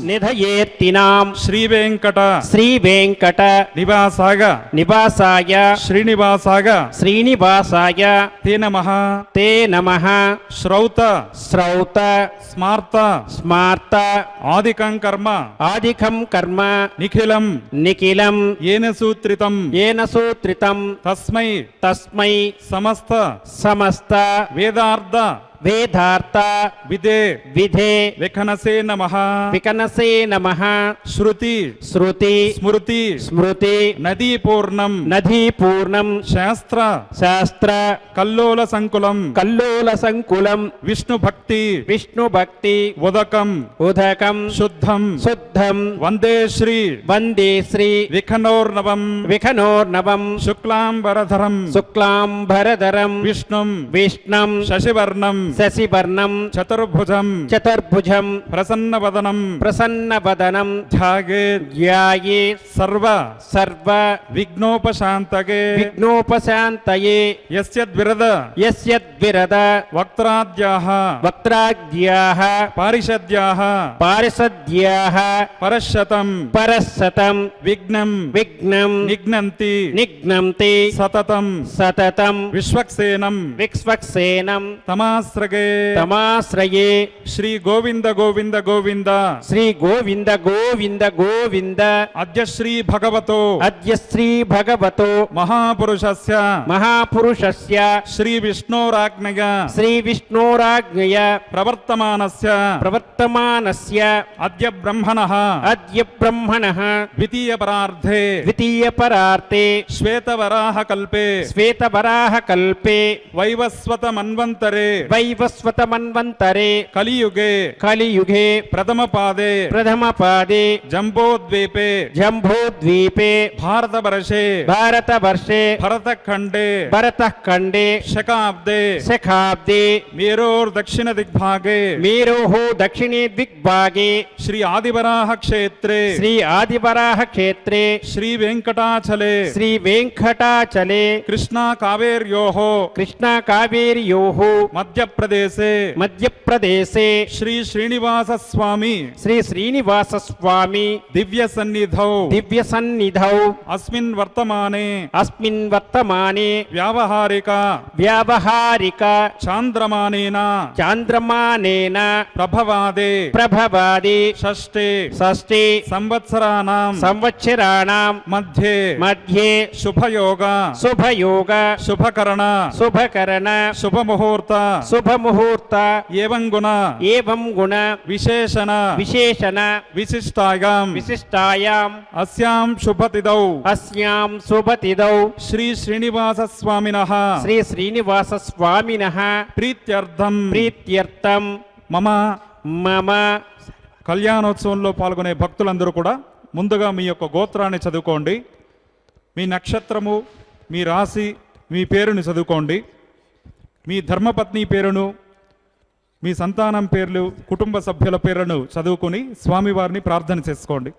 నిధయేర్తినాం శ్రీవేంకట నివాసాయ శ్రీనివాసాయ తే నమః శ్రౌత స్మార్త ఆదికం కర్మ నిఖిలం ఏన సూత్రితం తస్మై సమస్త వేదార్థ విధే వికనసే నమః శృతి స్మృతి నదీపూర్ణం శాస్త్ర కల్లోల సంకులం విష్ణు భక్తి ఉదకం శుద్ధం వందే శ్రీ విఖనోర్నవం శుక్లాంబరధరం విష్ణుం శశివర్ణం చతుర్భుజం ప్రసన్నవదనం ధ్యాయే సర్వ విఘ్నోపశాంతయే యస్యద్విరద వక్త్రాద్యాః పారిషద్యాః పరశతం విఘ్నం నిఘ్నంతి సతతం విశ్వక్సేనం తమాశ్రయే శ్రీ గోవింద అద్య శ్రీ భగవతో మహాపురుషస్య శ్రీ విష్ణోరాజ్ఞయ ప్రవర్తమానస్య అద్య బ్రహ్మణః ద్వితీయ పరార్థే శ్వేతవరాహకల్పే వైవస్వత మన్వంతరే కలియుగే ప్రథమ పాదే జంబోద్వీపే భారతవర్షే భరతఖండే శకాబ్దే మేరోర్ దక్షిణే దిగ్భాగే శ్రీ ఆదివరాహ క్షేత్రే శ్రీ వెంకటాచలే కృష్ణా కావేర్యోః మధ్యప్రదేశే శ్రీ శ్రీనివాస స్వామి దివ్య సన్నిధౌ అస్మిన్ వర్తమానే వ్యావహారిక చాంద్రమానేన ప్రభవాదే షష్ఠే సంవత్సరాణం మధ్యే శుభయోగ శుభకరణ శుభముహూర్త ఏవం గుణ విశేషణ విశిష్టాయాం అస్యాం శుభతిదౌ శ్రీ శ్రీనివాస స్వామినః ప్రీత్యర్థం మమ కళ్యాణోత్సవంలో పాల్గొనే భక్తులందరూ కూడా ముందుగా మీ యొక్క గోత్రాన్ని చదువుకోండి. మీ నక్షత్రము, మీ రాశి, మీ పేరుని చదువుకోండి. మీ ధర్మపత్ని పేరును, మీ సంతానం పేర్లు, కుటుంబ సభ్యుల పేర్లను చదువుకుని స్వామివారిని ప్రార్థన చేసుకోండి.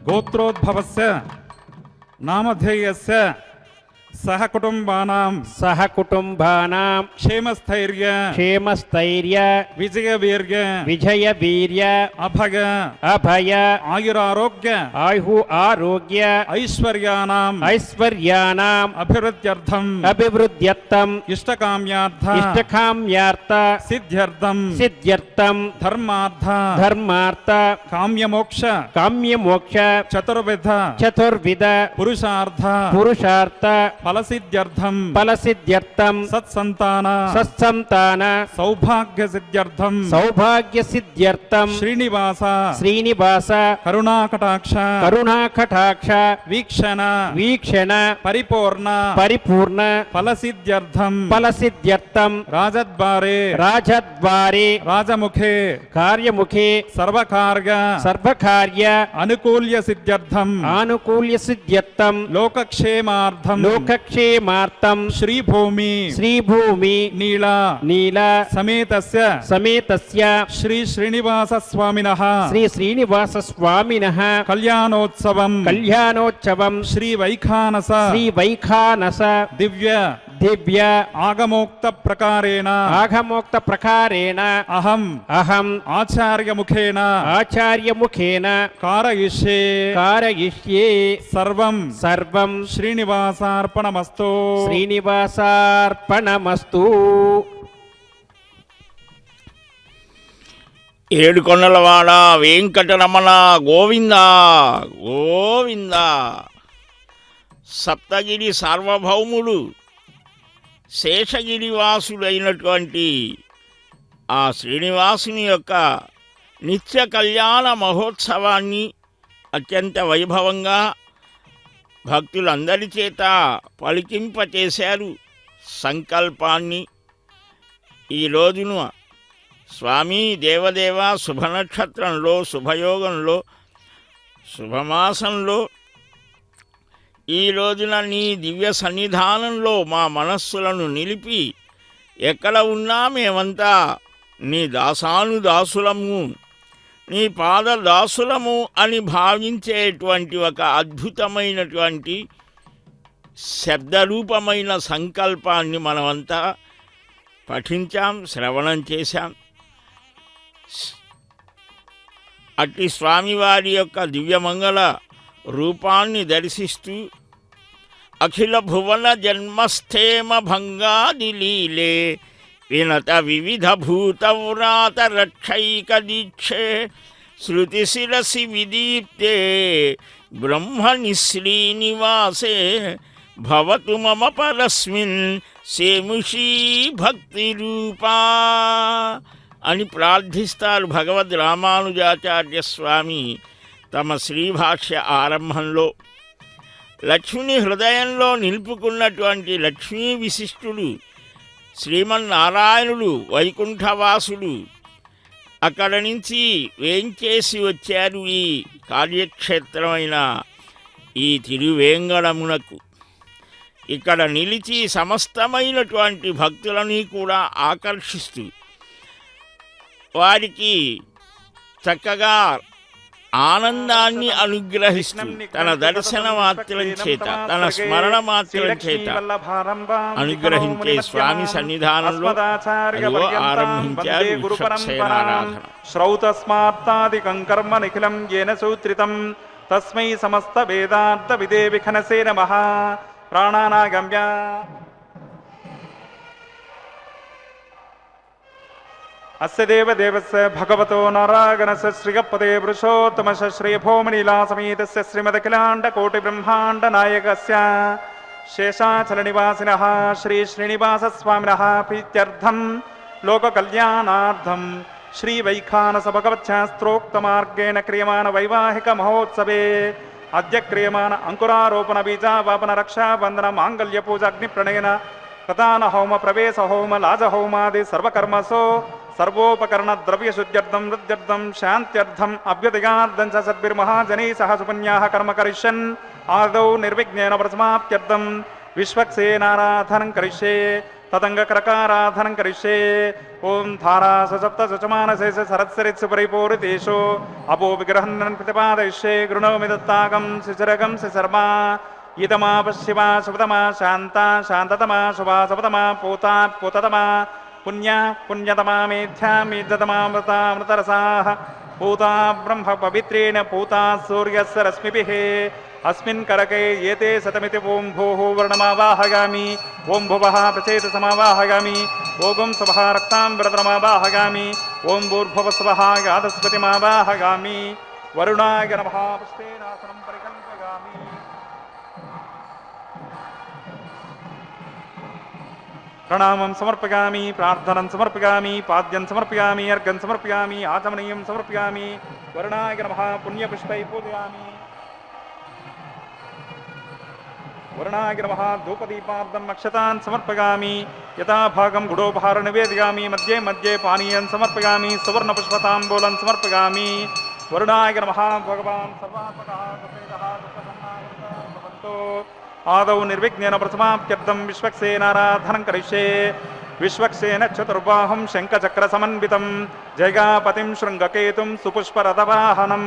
గోత్రోద్భవస్య నామధేయస్య సహ కుటుంబానాం సహ కుటుంబానాం క్షేమస్థైర్య క్షేమస్థైర్య విజయవీర్య విజయ వీర్య అభయ అభయ ఆయురారోగ్య ఆయు ఆరోగ్య ఐశ్వర్యానాం ఐశ్వర్యానాం అభివృద్ధ్యర్థం అభివృద్ధ్యర్థం ఇష్టకామ్యార్థ ఇష్టకామ్యార్థ సిద్ధ్యర్థం సిద్ధ్యర్థం ధర్మార్థ ధర్మార్థ కామ్యమోక్ష కామ్యమోక్ష చతుర్విధ చతుర్విధ పురుషార్థ పురుషార్థ ఫలసిద్ధ్యర్థం ఫలసిద్ధ్యర్థం సత్సంతాన సత్సంతాన సౌభాగ్య సిద్ధ్యర్థం సౌభాగ్య సిద్ధ్యర్థం శ్రీనివాస శ్రీనివాస కరుణాకటాక్ష కరుణాకటాక్ష వీక్షణ వీక్షణ పరిపూర్ణ పరిపూర్ణ ఫలసిద్ధ్యర్థం ఫలసిద్ధ్యర్థం రాజద్వారే రాజద్వారే రాజముఖే కార్యముఖే సర్వకార్య సర్వకార్య అనుకూల్య సిద్ధ్యర్థం ఆనుకూల్య సిద్ధ్యర్థం లోకక్షేమార్థం లోకక్షేమార్థం శ్రీభూమి శ్రీభూమి నీల నీల సమేతస్య సమేతస్య శ్రీ శ్రీనివాస స్వామినః శ్రీ శ్రీనివాస స్వామినః కళ్యాణోత్సవం కళ్యాణోత్సవం శ్రీ వైఖానస శ్రీ వైఖానస దివ్య దివ్య ఆగమోక్త ప్రకారేణ ఆగమోక్త ప్రకారేణ అహం అహం ఆచార్యముఖేన ఆచార్యముఖేన కారయిష్యే కారయిష్యే సర్వం సర్వం శ్రీనివాసార్పణమస్తు శ్రీనివాసార్పణమస్తు. ఏడుకొండలవాడ వెంకటరమణ గోవింద గోవింద. సప్తగిరి సార్వభౌముడు శేషగిరివాసుడైనటువంటి ఆ శ్రీనివాసుని యొక్క నిత్య కళ్యాణ మహోత్సవాన్ని అత్యంత వైభవంగా భక్తులందరి చేత పలికింపచేశారు. సంకల్పాన్ని ఈ రోజును స్వామి దేవదేవ శుభనక్షత్రంలో శుభయోగంలో శుభమాసంలో ఈ రోజున నీ దివ్య సన్నిధానంలో మా మనస్సులను నిలిపి ఎక్కడ ఉన్నా మేమంతా నీ దాసానుదాసులము నీ పాదదాసులము అని భావించేటువంటి ఒక అద్భుతమైనటువంటి శబ్దరూపమైన సంకల్పాన్ని మనమంతా పఠించాం, శ్రవణం చేశాం. అట్టి స్వామివారి యొక్క దివ్యమంగళ రూపాన్ని దర్శిస్తూ అఖిల భువన జన్మస్థేమ భంగాది లీలే వినత వివిధ భూతవ్రాత రక్షైక దీక్షే శృతి శిరసి విదీప్తే బ్రహ్మణి శ్రీనివాసే భవతు మమ పరస్మిన్ సేముషీ భక్తి రూపా అని ప్రార్థిస్తారు భగవద్ రామానుజాచార్య స్వామి తమ శ్రీభాష్య ఆరంభంలో. లక్ష్మిని హృదయంలో నిలుపుకున్నటువంటి లక్ష్మీ విశిష్టుడు శ్రీమన్నారాయణుడు వైకుంఠవాసుడు అక్కడ నుంచి వేంచేసి వచ్చారు ఈ కార్యక్షేత్రమైన ఈ తిరువేంగళమునకు. ఇక్కడ నిలిచి సమస్తమైనటువంటి భక్తులని కూడా ఆకర్షిస్తూ వారికి చక్కగా ఆనందాన్ని అనుగ్రహిస్తూ తన దర్శన మాత్రం చేత తన స్మరణ మాత్రం చేత అనుగ్రహించే స్వామి సన్నిధానంలో అదిగో ఆరంభించారు విశ్వక్సేనారాధన. శ్రౌతస్మాత్తాదికం కర్మ నిఖిలం యేన సూత్రితం తస్మై సమస్త వేదార్థ విదే విఖనసే నమః. ప్రాణానాగమ్య అస్య దేవదేవస్య భగవతో నారాయణస్య శ్రీగపదే పురుషోత్తమస్య శ్రీభౌమనీలాసమేతస్య శ్రీమదఖిలాండకోటిబ్రహ్మాండనాయకస్య శేషాచలనివాసినః శ్రీ శ్రీనివాసస్వామినः ప్రీత్యర్థం లోకకల్యాణార్థం శ్రీవైఖానస భగవచ్ఛాస్త్రోక్తమార్గేణ క్రియమాణ వైవాహిక మహోత్సవే అద్య క్రియమాణ అంకురారోపణ బీజావాపన రక్షాబంధన మాంగళ్య పూజ అగ్నిప్రణయన ప్రధాన హోమ ప్రవేశ హోమ లాజ హోమాది సర్వకర్మసో సర్వోపకరణ ద్రవ్య శుద్ధ్యర్థం వృద్ధ్యర్థం శాంత్యర్థం అభ్యుదయార్థం చ సద్భిర్మహాజనై సహ సుపుణ్యాః కర్మ కరిష్యన్ ఆదౌ నిర్విఘ్నేన ప్రసమాప్త్యర్థం విశ్వక్సేనారాధనం కరిష్యే తదంగకరకారాధనం కరిష్యే. ఓం ధారా సప్త సుచమానశేష సరత్సరిత్సు పరిపూరితేషు అపో విగ్రహం ప్రతిపాదయిష్యే. గృణోమి దత్తాగం శిశిరగం శిశర్మా ఈతమాపశివా శుభతమా శాంతా శాంతతమా శుభా శుభతమా పూతా పూతతమా పుణ్య పుణ్యతమా మేధ్యా మేధ్యతమామృతామృతరసాః పూతా బ్రహ్మ పవిత్రేణ పూతా సూర్యస్య రశ్మిభిః अस्मिन् करके एते शतमिति ओं भूः वर्णमावाहगामि ओं भुवः प्रचेतसमावाहगामि ओं स्वः रक्तां व्रतमावाहगामि ओं भूर्भुवस्वः गाधस्पतिमावाहगामि वरुणाय नमः पुष्पेनासनं परिकल्पयामि प्रणामं समर्पयामि प्रार्थनं समर्पयामि पाद्यं समर्पयामि अर्घं समर्पयामि आचमनीयं समर्पयामि वरुणाय नमः पुण्यपुष्पै पूजयामि वरुणाय नमः धूपदीपार्थं अक्षतान् समर्पयामि यथा भागं गुडोपहारं निवेदयामि मध्ये मध्ये पानीयं समर्पयामि सुवर्णपुष्पताम्बूलं समर्पयामि वरुणाय नमः भगवान् सर्वात्मकः सफेदः सुप्रसन्नः भवन्तु आदौ निर्विघ्नेन प्रथमाप्त्यर्थं विश्वक्सेनाराधनं करिष्ये विश्वक्सेन चतुर्बाहुं शङ्खचक्रसमन्वितं जयगापतिं शृङ्गकेतुं सुपुष्परथवाहनं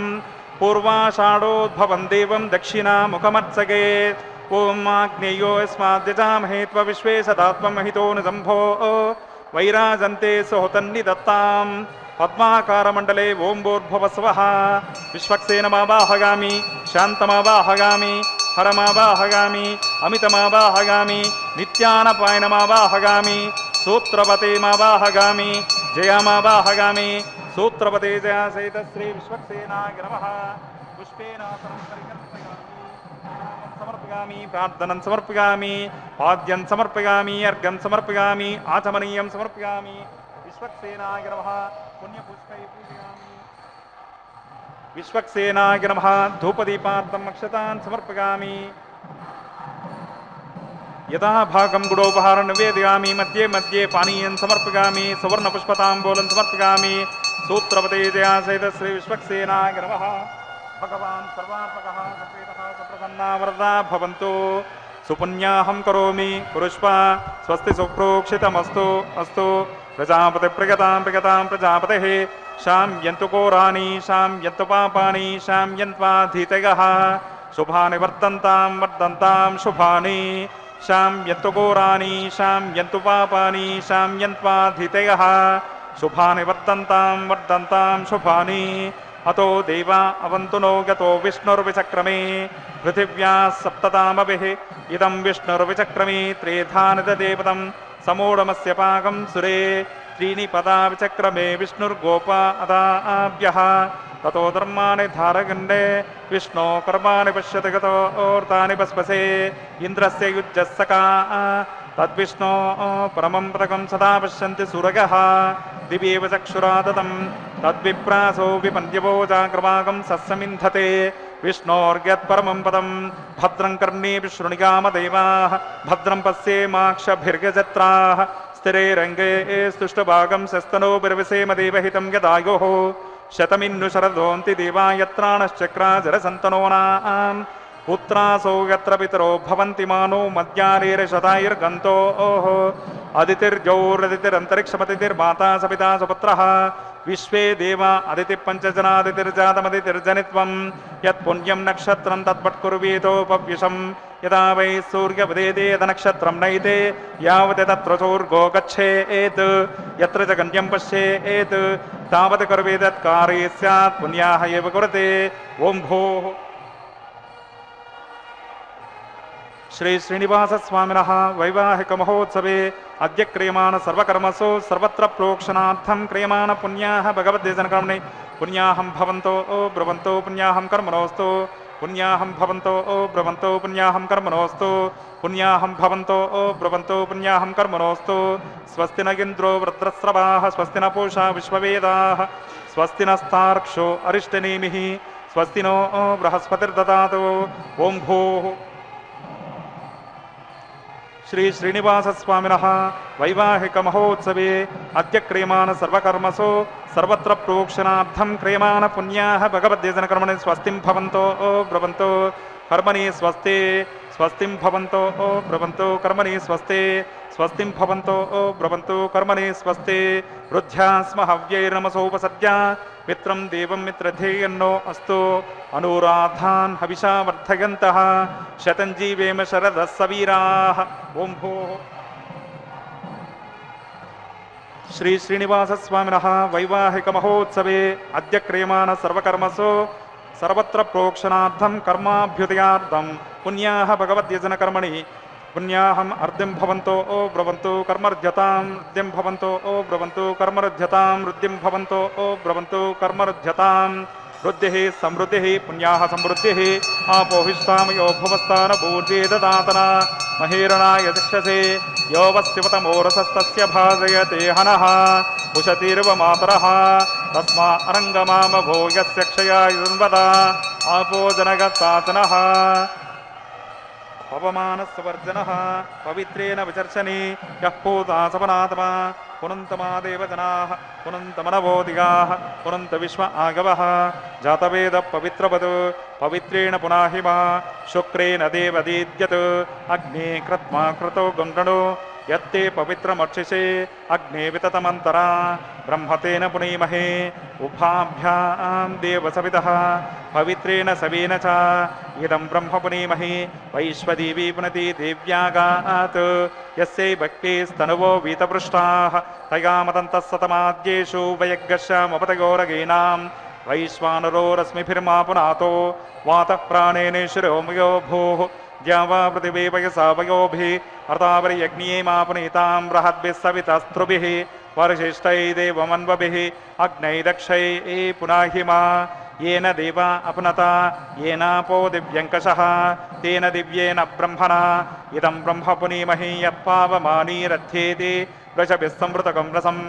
पूर्वाषाढोद्भवं देवं दक्षिणामुखमत्सगे ओम आग्नेयो यस्माद्यजामहे त्वविश्वे सदात्ममहितो निजम्भो वैराजन्ते सुहोतन्निदत्तां पद्माकारमण्डले ओं भूर्भुवस्वः विश्वक्सेनमावाहगामि शान्तमावाहगामि हरमावाहगामि अमितमावाहगामि नित्यानपायनमावाहगामि सूत्रपतेमावाहगामि जयामावाहगामि सूत्रपते जया सहित श्री विश्वक्सेनाय नमः पुष्पेनासनं परिकल्पयामि समर्पयामि प्रार्थनं समर्पयामि पाद्यं समर्पयामि अर्घं समर्पयामि आचमनीयं समर्पयामि विश्वक्सेनाय नमः पुण्यपुष्पै पूजयामि विश्वक्सेनाय नमः धूपदीपार्थं अक्षतान् समर्पयामि यथा भागं गुडोपहारं निवेदयामि मध्ये मध्ये पानीयं समर्पयामि सुवर्णपुष्पताम्बूलं समर्पयामि सूत्रपते जया सहित श्री विश्वक्सेनाय नमः भगवान् सर्वात्मकः सफेदः सुप्रसन्ना वरदा भवन्तु सुपुण्याहं करोमि कुरुष्वा स्वस्ति सुप्रोक्षितमस्तु अस्तु प्रजापतिप्रियतां प्रियतां प्रजापतेः शाम्यन्तु घोराणि शाम्यन्तु पापानि शाम्यन्त्वाधीतयः शुभानि वर्धन्तां वर्धन्तां शुभानि शाम्यन्तु घोराणि शाम्यन्तु पापानि शाम्यन्त्वाधीतयः शुभानि वर्धन्तां वर्धन्तां शुभानि अतो देवा अवन्तु नो गतो विष्णुर्विचक्रमे पृथिव्या सप्ततामभिः इदं विष्णुर्विचक्रमे त्रेधा निददेवतं समूढमस्य पाकं सुरे त्रीणि पदा विचक्रमे विष्णुर्गोपा अदाभ्यः ततो धर्माणि धारगण्डे विष्णो कर्माणि पश्यति गतो ओर्तानि पस्पसे इन्द्रस्य युज्यस्सका तद्विष्णो परमं पदकं सदा पश्यन्ति सुरगः दिव्येव चक्षुरा दतं तद्विप्रासो विपन्यवो जाग्रवागं सस्यमिन्धते विष्णोर्यत्परमं पदं भद्रं कर्णेभिः शृणुयामदेवाः भद्रं पश्येमाक्षभिर्गजत्राः स्थिरे रङ्गे स्तुष्टभागं शस्तनोभिर्विसेम देवहितं यदायोः शतमिन्नु शरदोन्ति देवा यत्राणश्चक्रा जरसन्तनोनाम् पुत्रासो यत्र पितरो भवन्ति मानो मध्यारेर्शतायुर्गन्तोः अदितिर्जौरदितिरन्तरिक्षमतिर्माता सपिता सुपुत्रः विश्वे देवा अदितिपञ्चजनादितिर्जातमदितिर्जनित्वं यत्पुण्यं नक्षत्रं तद्वत्कुर्वीतोपव्युषं यदा वै सूर्यवदेदेतनक्षत्रं नैते यावत् तत्र चोर्गो गच्छेत् यत्र च गण्यं पश्येत् तावत् कर्वेदत्कारे स्यात् पुण्याः एव कुरुते ओं भोः श्री श्रीनिवास स्वामिनः वैवाहिक महोत्सवे अद्य क्रियमाण सर्वकर्मसु सर्वत्र प्रोक्षणार्थं क्रियमाण पुण्याः भगवद्देशनकर्मणि पुण्याहं भवन्तो ब्रुवन्तो पुण्याहं कर्मणोऽस्तु पुण्याहं भवन्तो ब्रुवन्तो पुण्याहं कर्मणोऽस्तु पुण्याहं भवन्तो ब्रुवन्तो पुण्याहं कर्मणोऽस्तु स्वस्ति न इन्द्रो वृत्रस्रवाः स्वस्ति न पूषा विश्ववेदाः स्वस्ति नस्तार्क्ष्यो अरिष्टनेमिः स्वस्ति नो बृहस्पतिर्ददातु ओं भूः श्री श्रीनिवास स्वामिनः वैवाहिक महोत्सवे अद्य क्रियमाण सर्वकर्मसु सर्वत्र प्रोक्षणार्थं क्रियमाण पुण्याः भगवद्देशनकर्मणि स्वस्तिं भवन्तो ब्रुवन्तो कर्मणि स्वस्ति स्वस्तिं भवन्तो ब्रुवन्तो कर्मणि स्वस्ति स्वस्तिं भवन्तो ब्रुवन्तो कर्मणि स्वस्ति वृद्ध्या स्म हव्यैर्नमसोपसद्य मित्रं देवं मित्रधेयन्नो अस्तु अनुराधान् हविषा वर्धयन्तः शतं जीवेम शरदः सवीराः। ओं भोः श्री श्रीनिवासस्वामिनः वैवाहिकमहोत्सवे अद्य क्रियमाण सर्वकर्मसु सर्वत्र प्रोक्षणार्थं कर्माभ्युदयार्थं पुण्याः भगवद्यजनकर्मणि पुण्याहम् अर्धिं भवन्तो ओ ब्रवन्तु कर्मर्ध्यतां रुद्धिं भवन्तो ओ ब्रवन्तु कर्मर्ध्यतां रुद्धिं भवन्तो ओ ब्रवन्तु कर्मर्ध्यतां रुद्धिः समृद्धिः पुण्याः समृद्धिः आपोहिष्ठां यो भुवस्तान भूर्जे ददातना महेरणाय चक्षसे यो वस्यवतमोरसस्तस्य भाजयते हनः उशतीर्व मातरः तस्मा अरङ्गमामभो यस्य क्षयायुर्वदा आपो जनगत्सातनः पवमानस्वर्जनः पवित्रेण विचर्षणे यः पूता सपनात्मा पुनन्तमादेव जनाः पुनन्तमनवोदिगाः पुनन्त विश्व आगवः जातवेद पवित्रवत् पवित्रेण पुनाहिमा शुक्रेण देवदीद्यत् अग्ने कृत्मा कृतो गुण्डणो यत्ते पवित्रमर्चिषे अग्ने विततमन्तरा ब्रह्मतेन पुनीमहे उभाभ्यां देवसवितः पवित्रेण सवेन च इदं ब्रह्म पुनीमहे वैश्वदेवी पुनति देव्यागात् यस्यै भक्तिस्तनुवो वीतपृष्ठाः तया मतन्तः सतमाद्येषु वयग्गस्यामुपतयोरगीनां वैश्वानरोरश्मिभिर्मा पुनातो वातः प्राणेन शिरोमयो भूः द्यावा पृथिवी वयसा वयोभिः अर्तावरियज्ञे मा पुनीतां बृहद्भिः सवितस्त्रुभिः वर्षिष्ठै देवमन्वभिः अग्नैदक्षै पुनाहिमा येन देवा अपनता येनापो दिव्यङ्कषः तेन दिव्येन ब्रह्मणा इदं ब्रह्म पुनीमहि यत्पावमानीरथ्येति वृषभिः संवृतकं रसं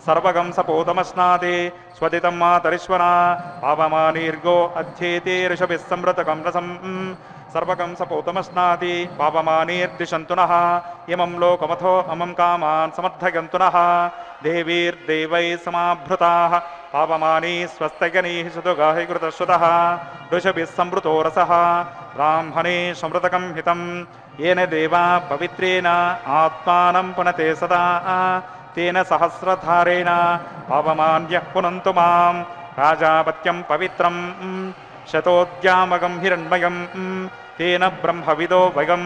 सर्वगं सपोतमश्नाति स्वदितं मातरीश्वरा पावमानीर्गो अध्येते ऋषभिः संवृतकं रसं सर्वगं सपोतमश्नाति पावमानीर्दिशन्तु नः इमं लोकमथो अमं कामान् समर्थयन्तु नः देवीर्देवैः समाभृताः पावमानी स्वस्तगनीः सुदुगाहि कृतश्रुतः ऋषभिः संवृतो रसः ब्राह्मणे समृतकं हितं येन देवा पवित्रेण आत्मानं पुनते सदा तेन सहस्रधारेण पावमान्यः पुनन्तु मां राजापत्यं पवित्रं शतोद्यामगं हिरण्मयं तेन ब्रह्मविदो वयं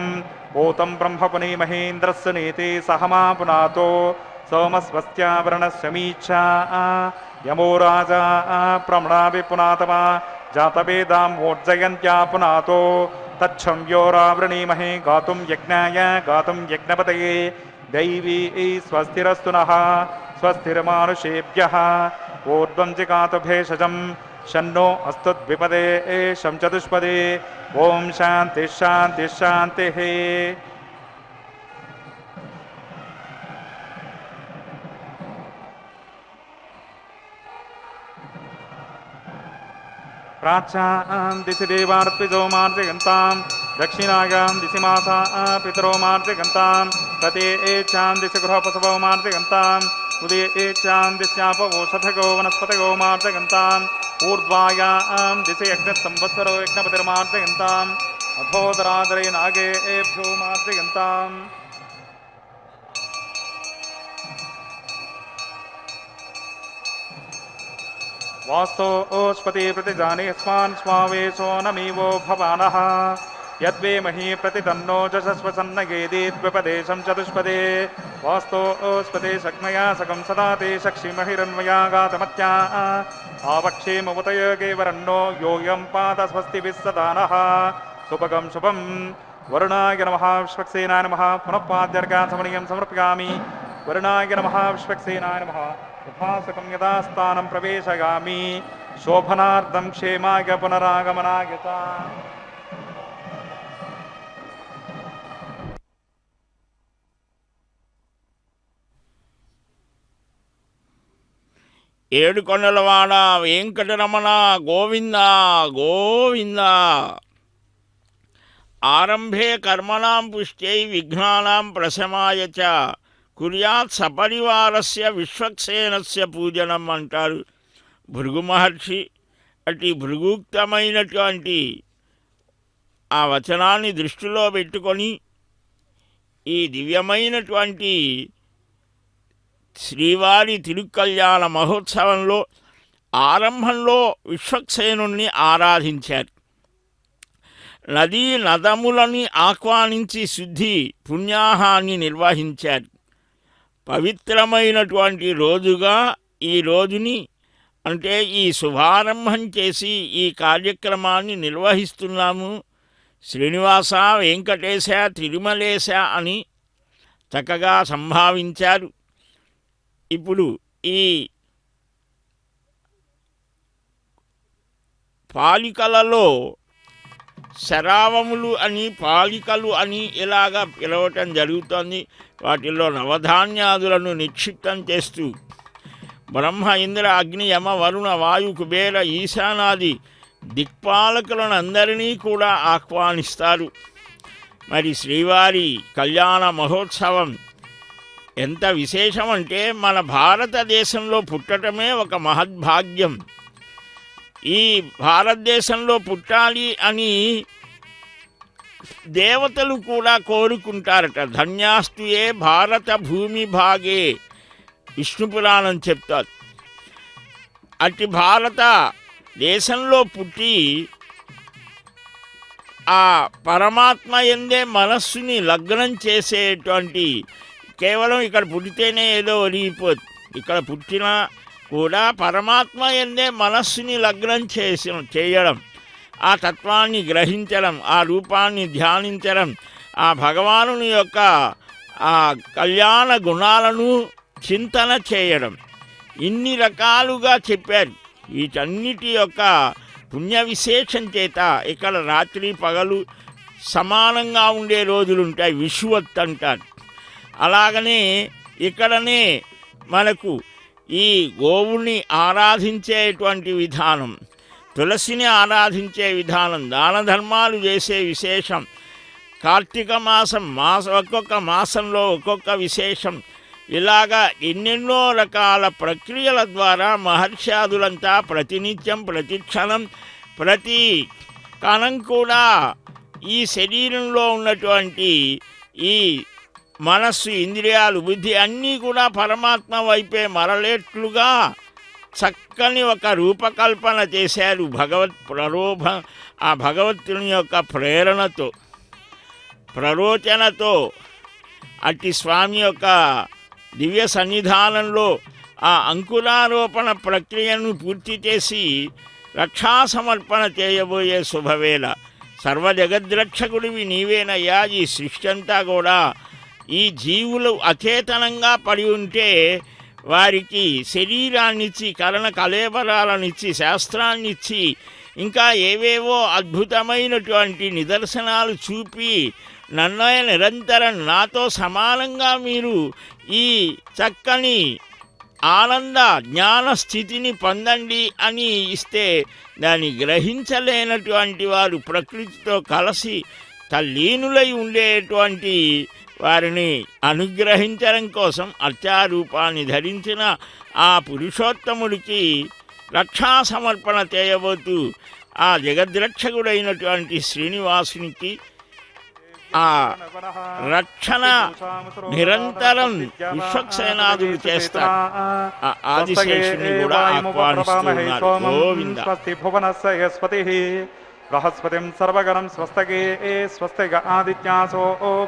भूतं ब्रह्म पुनीमहेन्द्रस्य नीति सहमा पुनातो सोमस्वस्त्यावरणस्य मीच्छा यमो राजा प्रमणाभि पुनातमा जातवेदां वोज्जयन्त्या पुनातो तच्छं योरावृणीमहे गातुं यज्ञाय गातुं यज्ञपतये दैवी स्वस्तिरस्तु नः स्वस्तिर्मानुषेभ्यः ऊर्ध्वं जिगातु भेषजं शन्नो अस्तु द्विपदे शं चतुष्पदे ओम शांति शांति शांति। प्राच्यां दिशि देवार्पितो मार्जयन्तां दक्षिणायां दिशि मासा पितरो मार्जयन्तां प्रते एचां दिशि गृहपशवो मार्जयन्ताम् उदये एचां दिश्यापवोषधगो वनस्पतगो मार्जयन्ताम् ऊर्ध्वायां दिशि यज्ञसंवत्सरो यज्ञपतिर्मार्जयन्ताम् अधोदरादरे नागे एभ्यो मार्जयन्ताम्। वास्तो ओस्पति प्रतिजाने स्मान् स्वावेशो नमीवो भवानः यद्वे मही प्रतितन्नो जशस्वसन्नगेदीद्विपदेशं चतुष्पदे वास्तो ओस्पते शक्मया सकं सदा ते शक्षिमहिरन्वया गातमत्या आवक्षेममुतयोगे वरन्नो योऽयं पाद स्वस्तिभिः सदा नः सुभगं शुभं वरुणाय नमः विश्वक्सेनाय नमः पुनः पाद्यर्घ्यासमनीयं समर्पयामि वरुणाय नमः विश्वक्सेनाय नमः उपासकं यदा स्थानं प्रवेशयामि शोभनार्थं क्षेमाय पुनरागमनाय च। ఏడుకొండలవాడ వెంకటరమణ గోవింద గోవింద। ఆరంభే కర్మణాం పుష్ట్యై విఘ్నానాం ప్రశమాయ చ కుర్యాత్ సపరివారస్య విశ్వక్సేనస్య పూజనం అంటారు భృగు మహర్షి. అటు భృగుక్తమైనటువంటి ఆ వచనాన్ని దృష్టిలో పెట్టుకొని ఈ దివ్యమైనటువంటి శ్రీవారి తిరుకల్యాణ మహోత్సవంలో ఆరంభంలో విశ్వక్సేనుణ్ణి ఆరాధించారు. నదీ నదములని ఆహ్వానించి శుద్ధి పుణ్యాహాన్ని నిర్వహించారు. పవిత్రమైనటువంటి రోజుగా ఈ రోజుని అంటే ఈ శుభారంభం చేసి ఈ కార్యక్రమాన్ని నిర్వహిస్తున్నాము. శ్రీనివాస, వెంకటేశ, తిరుమలేశ అని చక్కగా సంభావించారు. ఇప్పుడు ఈ పాలికలలో శరావములు అని, పాలికలు అని ఇలాగా పిలవటం జరుగుతోంది. వాటిల్లో నవధాన్యాదులను నిక్షిప్తం చేస్తూ బ్రహ్మ, ఇంద్ర, అగ్ని, యమ, వరుణ, వాయు, కుబేర, ఈశానాది దిక్పాలకులను అందరినీ కూడా ఆహ్వానిస్తారు. మరి శ్రీవారి కళ్యాణ మహోత్సవం ఎంత విశేషమంటే మన భారతదేశంలో పుట్టటమే ఒక మహద్భాగ్యం. ఈ భారతదేశంలో పుట్టాలి అని దేవతలు కూడా కోరుకుంటారట. ధన్యాస్తు ఏ భారత భూమి భాగే విష్ణు పురాణం చెప్తారు. అట్టి భారత దేశంలో పుట్టి ఆ పరమాత్మ యందే మనస్సుని లగ్నం చేసేటువంటి, కేవలం ఇక్కడ పుట్టితేనే ఏదో ఒరిగిపోదు, ఇక్కడ పుట్టినా కూడా పరమాత్మ యందే మనస్సుని లగ్నం చేయడం, ఆ తత్వాన్ని గ్రహించడం, ఆ రూపాన్ని ధ్యానించడం, ఆ భగవానుని యొక్క ఆ కళ్యాణ గుణాలను చింతన చేయడం, ఇన్ని రకాలుగా చెప్పారు. వీటన్నిటి యొక్క పుణ్య విశేషం చేత ఇక్కడ రాత్రి పగలు సమానంగా ఉండే రోజులు ఉంటాయి, విషువత్ అంటారు. అలాగనే ఇక్కడనే మనకు ఈ గోవుని ఆరాధించేటువంటి విధానం, తులసిని ఆరాధించే విధానం, దాన ధర్మాలు చేసే విశేషం, కార్తీక మాసం ఒక్కొక్క మాసంలో ఒక్కొక్క విశేషం, ఇలాగా ఎన్నెన్నో రకాల ప్రక్రియల ద్వారా మహర్షాదులంతా ప్రతినిత్యం, ప్రతిక్షణం, ప్రతి కణం కూడా ఈ శరీరంలో ఉన్నటువంటి ఈ మనస్సు, ఇంద్రియాలు, బుద్ధి అన్నీ కూడా పరమాత్మ వైపే మరలేట్లుగా చక్కని ఒక రూపకల్పన చేశారు. ఆ భగవత్తుని యొక్క ప్రేరణతో, ప్రరోచనతో అట్టి స్వామి యొక్క దివ్య సన్నిధానంలో ఆ అంకురారోపణ ప్రక్రియను పూర్తి చేసి రక్షా సమర్పణ చేయబోయే శుభవేళ. సర్వజగద్రక్షకుడివి నీవేనయ్యా. ఈ సృష్టి అంతా కూడా ఈ జీవులు అచేతనంగా పడి ఉంటే వారికి శరీరాన్నిచ్చి, కరణ కళేబరాలనిచ్చి, శాస్త్రాన్నిచ్చి, ఇంకా ఏవేవో అద్భుతమైనటువంటి నిదర్శనాలు చూపి నన్నయ నిరంతరం నాతో సమానంగా మీరు ఈ చక్కని ఆనంద జ్ఞాన స్థితిని పొందండి అని ఇస్తే దాన్ని గ్రహించలేనటువంటి వారు ప్రకృతితో కలిసి తల్లీనులై ఉండేటువంటి వారిని అనుగ్రహించడం కోసం అర్చారూపాన్ని ధరించిన ఆ పురుషోత్తముడికి రక్షా సమర్పణ చేయబోతూ ఆ జగద్రక్షకుడైనటువంటి శ్రీనివాసునికి ఆ రక్షణ నిరంతరం విశ్వక్సేనాదులు చేస్తారు. ఆ ఆదిశేషుని కూడా ఆహ్వానిస్తున్నారు. గోవింద. బృహస్పతిం సర్వగణం స్వస్తగే స్వస్తిగ ఆదిత్యాసో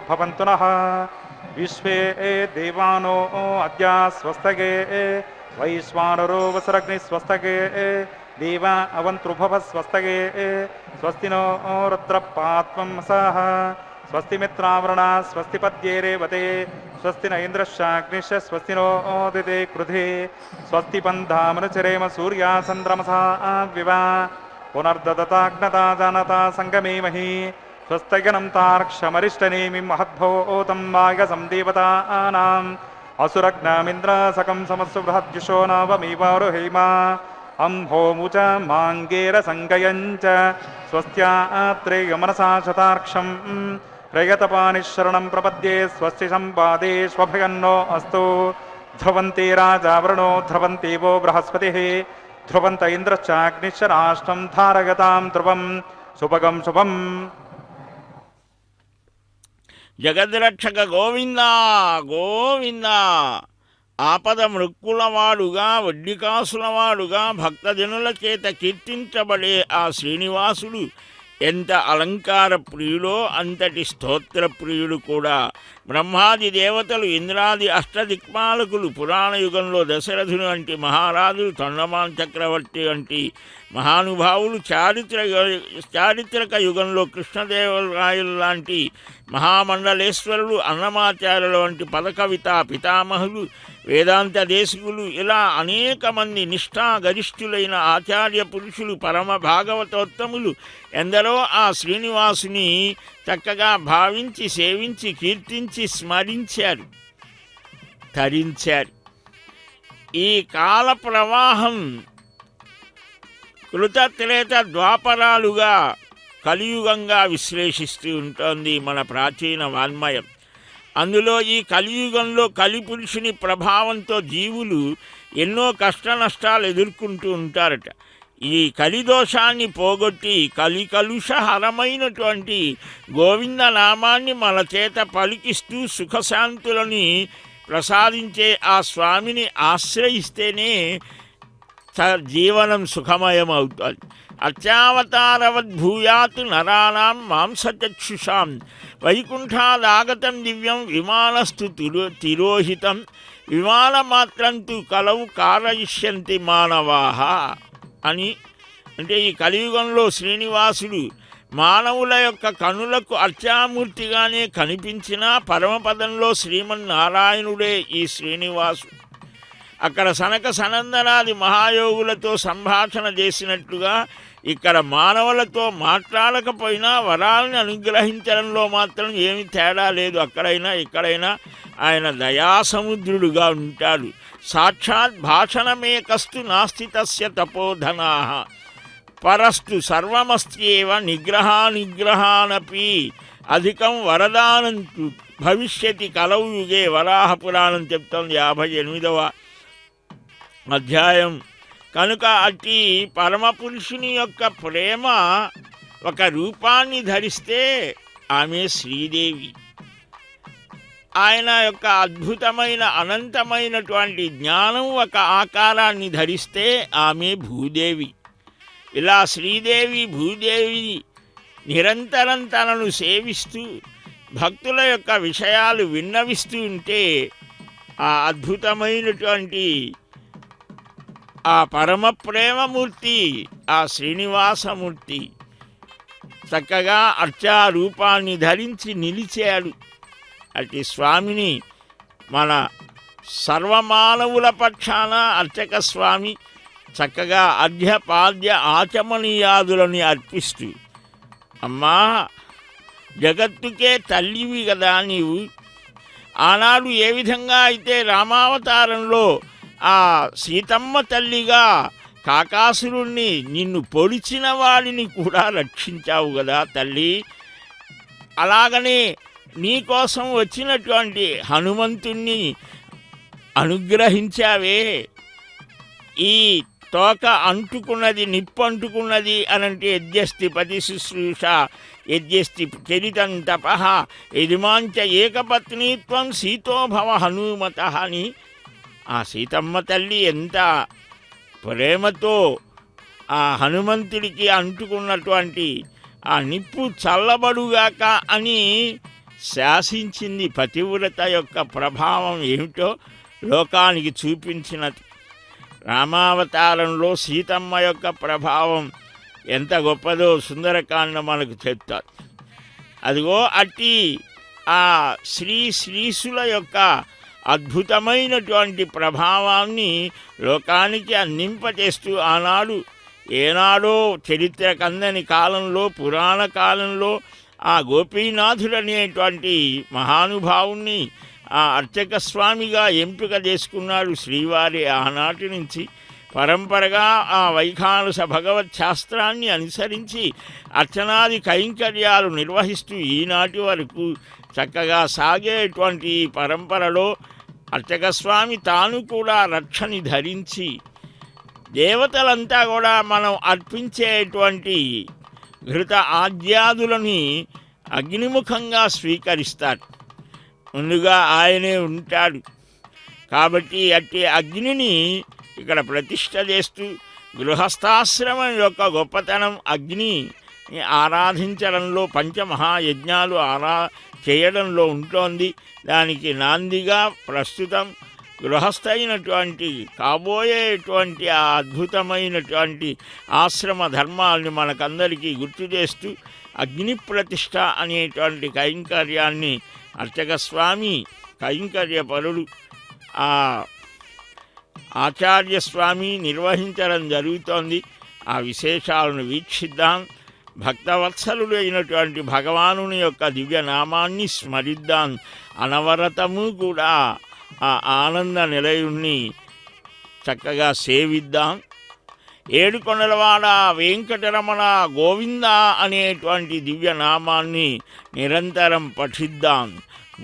భవంతు నః విశ్వే దేవానో అద్య స్వస్తగే వైశ్వానరో వసరగ్ని స్వస్తగే దేవ అవంతృభవ స్వస్తగే స్వస్తి నో రుద్రపాత్వం సహ స్వస్తి మిత్రావరణ స్వస్తి పద్యే రేవతే స్వస్తి న ఇంద్రశ్చాగ్నిశ్చ స్వస్తి నో దితే కృధే స్వస్తి పంధామనుచరేమ సూర్యా చంద్రమసా వివా పునర్దతాగ్నతా జానతా సంగమేమహి స్వస్తగనం తార్క్షమరిష్టనేమి మహద్భూతం మాగసం దేవతానాం అసురగ్నామింద్ర సకం సమస్సు బృహద్యుషో నవమీవారుహేమా అంహోముచ మాంగేర సంగయంచ స్వస్త్యాత్రేయ మనసా శతార్క్షం ప్రయతపానిశరణం ప్రపద్యే స్వస్తి సంపాదేష్వభయన్నో అస్తు ధ్రువంతే రాజావృణో ధ్రువంతేవో బృహస్పతి ధ్రువంత ఇంద్రశ్చాగ్నిశ్చ రాష్ట్రం ధారయతాం ధ్రువం శుభగం శుభం. జగద్రక్షక గోవింద గోవింద. ఆపద మృక్కులవాడుగా వడ్డికాసులవాడుగా భక్తజనుల చేత కీర్తించబడే ఆ శ్రీనివాసుడు ఎంత అలంకార ప్రియుడో అంతటి స్తోత్ర ప్రియుడు కూడా. బ్రహ్మాది దేవతలు, ఇంద్రాది అష్టదిక్పాలకులు, పురాణ యుగంలో దశరథుని వంటి మహారాజులు, తొండమాన్ చక్రవర్తి వంటి మహానుభావులు, చారిత్రక యుగంలో కృష్ణదేవరాయలు లాంటి మహామండలేశ్వరులు, అన్నమాచార్యుల వంటి పదకవితా పితామహులు, వేదాంత దేశికులు, ఇలా అనేక మంది నిష్ఠా గరిష్ఠులైన ఆచార్య పురుషులు, పరమ భాగవతోత్తములు ఎందరో ఆ శ్రీనివాసుని చక్కగా భావించి, సేవించి, కీర్తించి, స్మరించారు, తరించారు. ఈ కాల ప్రవాహం కృతత్రేత ద్వాపరాలుగా కలియుగంగా విశ్లేషిస్తూ ఉంటుంది మన ప్రాచీన వాన్మయం. అందులో ఈ కలియుగంలో కలిపురుషుని ప్రభావంతో జీవులు ఎన్నో కష్ట నష్టాలు ఎదుర్కొంటూ ఉంటారట. ఈ కలిదోషాన్ని పోగొట్టి కలుషహరమైనటువంటి గోవింద నామాన్ని మన చేత పలికిస్తూ సుఖశాంతులని ప్రసాదించే ఆ స్వామిని ఆశ్రయిస్తేనే జీవనం సుఖమయం అవుతుంది. అత్యావతారవద్భూయాత్ నరాణాం మాంసచక్షుషాం వైకుంఠాదాగతం దివ్యం విమానస్తు తిరోహితం విమానమాత్రంతు కలవు కారయిష్యంతి మానవాహ అని. అంటే ఈ కలియుగంలో శ్రీనివాసుడు మానవుల యొక్క కనులకు అర్చామూర్తిగానే కనిపించిన పరమపదంలో శ్రీమన్నారాయణుడే ఈ శ్రీనివాసుడు. అక్కడ సనక సనందనాది మహాయోగులతో సంభాషణ చేసినట్లుగా ఇక్కడ మానవులతో మాట్లాడకపోయినా వరాలను అనుగ్రహించడంలో మాత్రం ఏమి తేడా లేదు. అక్కడైనా ఇక్కడైనా ఆయన దయాసముద్రుడుగా ఉంటాడు. సాక్షాత్ భాషణమేకస్తు నాస్తి తస్య తపోధనాః పరస్తు సర్వమస్త్యేవ నిగ్రహానపి అధికం వరదానంతు భవిష్యతి కలవు యుగే. వరాహ పురాణం చెప్తోంది 58వ అధ్యాయం. కనుక అట్టి పరమపురుషుని యొక్క ప్రేమ ఒక రూపాన్ని ధరిస్తే ఆమె శ్రీదేవి, ఆయన యొక్క అద్భుతమైన అనంతమైనటువంటి జ్ఞానం ఒక ఆకారాన్ని ధరిస్తే ఆమె భూదేవి. ఇలా శ్రీదేవి భూదేవి నిరంతరం తనను సేవిస్తూ భక్తుల యొక్క విషయాలు విన్నవిస్తూ ఉంటే ఆ అద్భుతమైనటువంటి ఆ పరమ ప్రేమమూర్తి ఆ శ్రీనివాసమూర్తి చక్కగా అర్చారూపాన్ని ధరించి నిలిచాడు. అటు స్వామిని మన సర్వమానవుల పక్షాన అర్చక స్వామి చక్కగా అర్ఘ్యపాద్య ఆచమనీయాదులని అర్పిస్తూ, అమ్మా జగత్తుకే తల్లివి కదా నీవు. ఆనాడు ఏ విధంగా అయితే రామావతారంలో ఆ సీతమ్మ తల్లిగా కాకాసురుణ్ణి నిన్ను పొడిచిన వాడిని కూడా రక్షించావు కదా తల్లి, అలాగనే నీకోసం వచ్చినటువంటి హనుమంతుణ్ణి అనుగ్రహించావే. ఈ తోక అంటుకున్నది, నిప్పు అంటుకున్నది అనంటే యజ్ఞస్తి పతి శుశ్రూష యజ్ఞస్తి చరితం తపః యజమాంచ ఏకపత్నీత్వం సీతోభవ హనుమత అని ఆ సీతమ్మ తల్లి ఎంత ప్రేమతో ఆ హనుమంతుడికి అంటుకున్నటువంటి ఆ నిప్పు చల్లబడుగాక అని శాసించింది. పతివ్రత యొక్క ప్రభావం ఏమిటో లోకానికి చూపించినది. రామావతారంలో సీతమ్మ యొక్క ప్రభావం ఎంత గొప్పదో సుందరకాండ మనకు చెప్తారు. అదిగో అట్టి ఆ శ్రీసుల యొక్క అద్భుతమైనటువంటి ప్రభావాన్ని లోకానికి అందింపచేస్తూ ఆనాడు ఏనాడో చరిత్ర కందని కాలంలో, పురాణ కాలంలో ఆ గోపీనాథుడనేటువంటి మహానుభావుణ్ణి ఆ అర్చక స్వామిగా ఎంపిక చేసుకున్నాడు శ్రీవారి. ఆనాటి నుంచి పరంపరగా ఆ వైఖానస భగవత్ శాస్త్రాన్ని అనుసరించి అర్చనాది కైంకర్యాలు నిర్వహిస్తూ ఈనాటి వరకు చక్కగా సాగేటువంటి పరంపరలో అర్చక స్వామి తాను కూడా రక్షని ధరించి దేవతలంతా కూడా మనం అర్పించేటువంటి ఘృత ఆద్యాదులని అగ్నిముఖంగా స్వీకరిస్తారు. ముందుగా ఆయనే ఉంటాడు. కాబట్టి అట్టి అగ్నిని ఇక్కడ ప్రతిష్ఠ చేస్తూ గృహస్థాశ్రమం యొక్క గొప్పతనం అగ్ని ఆరాధించడంలో పంచమహాయజ్ఞాలు చేయడంలో ఉంటోంది. దానికి నాందిగా ప్రస్తుతం గృహస్థైనటువంటి కాబోయేటువంటి ఆ అద్భుతమైనటువంటి ఆశ్రమ ధర్మాల్ని మనకందరికీ గుర్తు చేస్తూ అగ్ని ప్రతిష్ఠ అనేటువంటి కైంకర్యాన్ని అర్చకస్వామి కైంకర్యపరుడు ఆ ఆచార్యస్వామి నిర్వహించడం జరుగుతోంది. ఆ విశేషాలను వీక్షిద్దాం. భక్తవత్సలుడు అయినటువంటి భగవానుని యొక్క దివ్యనామాన్ని స్మరిద్దాం. అనవరతము కూడా ఆ ఆనంద నిలయుణ్ణి చక్కగా సేవిద్దాం. ఏడుకొండలవాడ వెంకటరమణ గోవింద అనేటువంటి దివ్యనామాన్ని నిరంతరం పఠిద్దాం.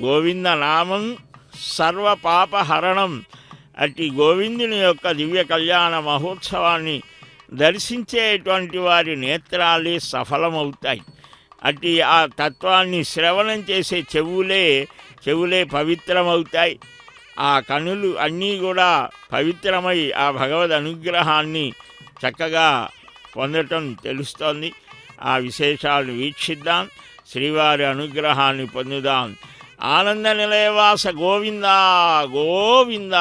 గోవింద నామం సర్వపాపహరణం. అట్టి గోవిందుని యొక్క దివ్య కళ్యాణ మహోత్సవాన్ని దర్శించేటువంటి వారి నేత్రాలే సఫలమవుతాయి. అట్టి ఆ తత్వాన్ని శ్రవణం చేసే చెవులే పవిత్రమవుతాయి. ఆ కనులు అన్నీ కూడా పవిత్రమై ఆ భగవద్ అనుగ్రహాన్ని చక్కగా పొందటం తెలుస్తోంది. ఆ విశేషాలను వీక్షిద్దాం. శ్రీవారి అనుగ్రహాన్ని పొందుదాం. ఆనంద నిలయవాస గోవింద గోవింద.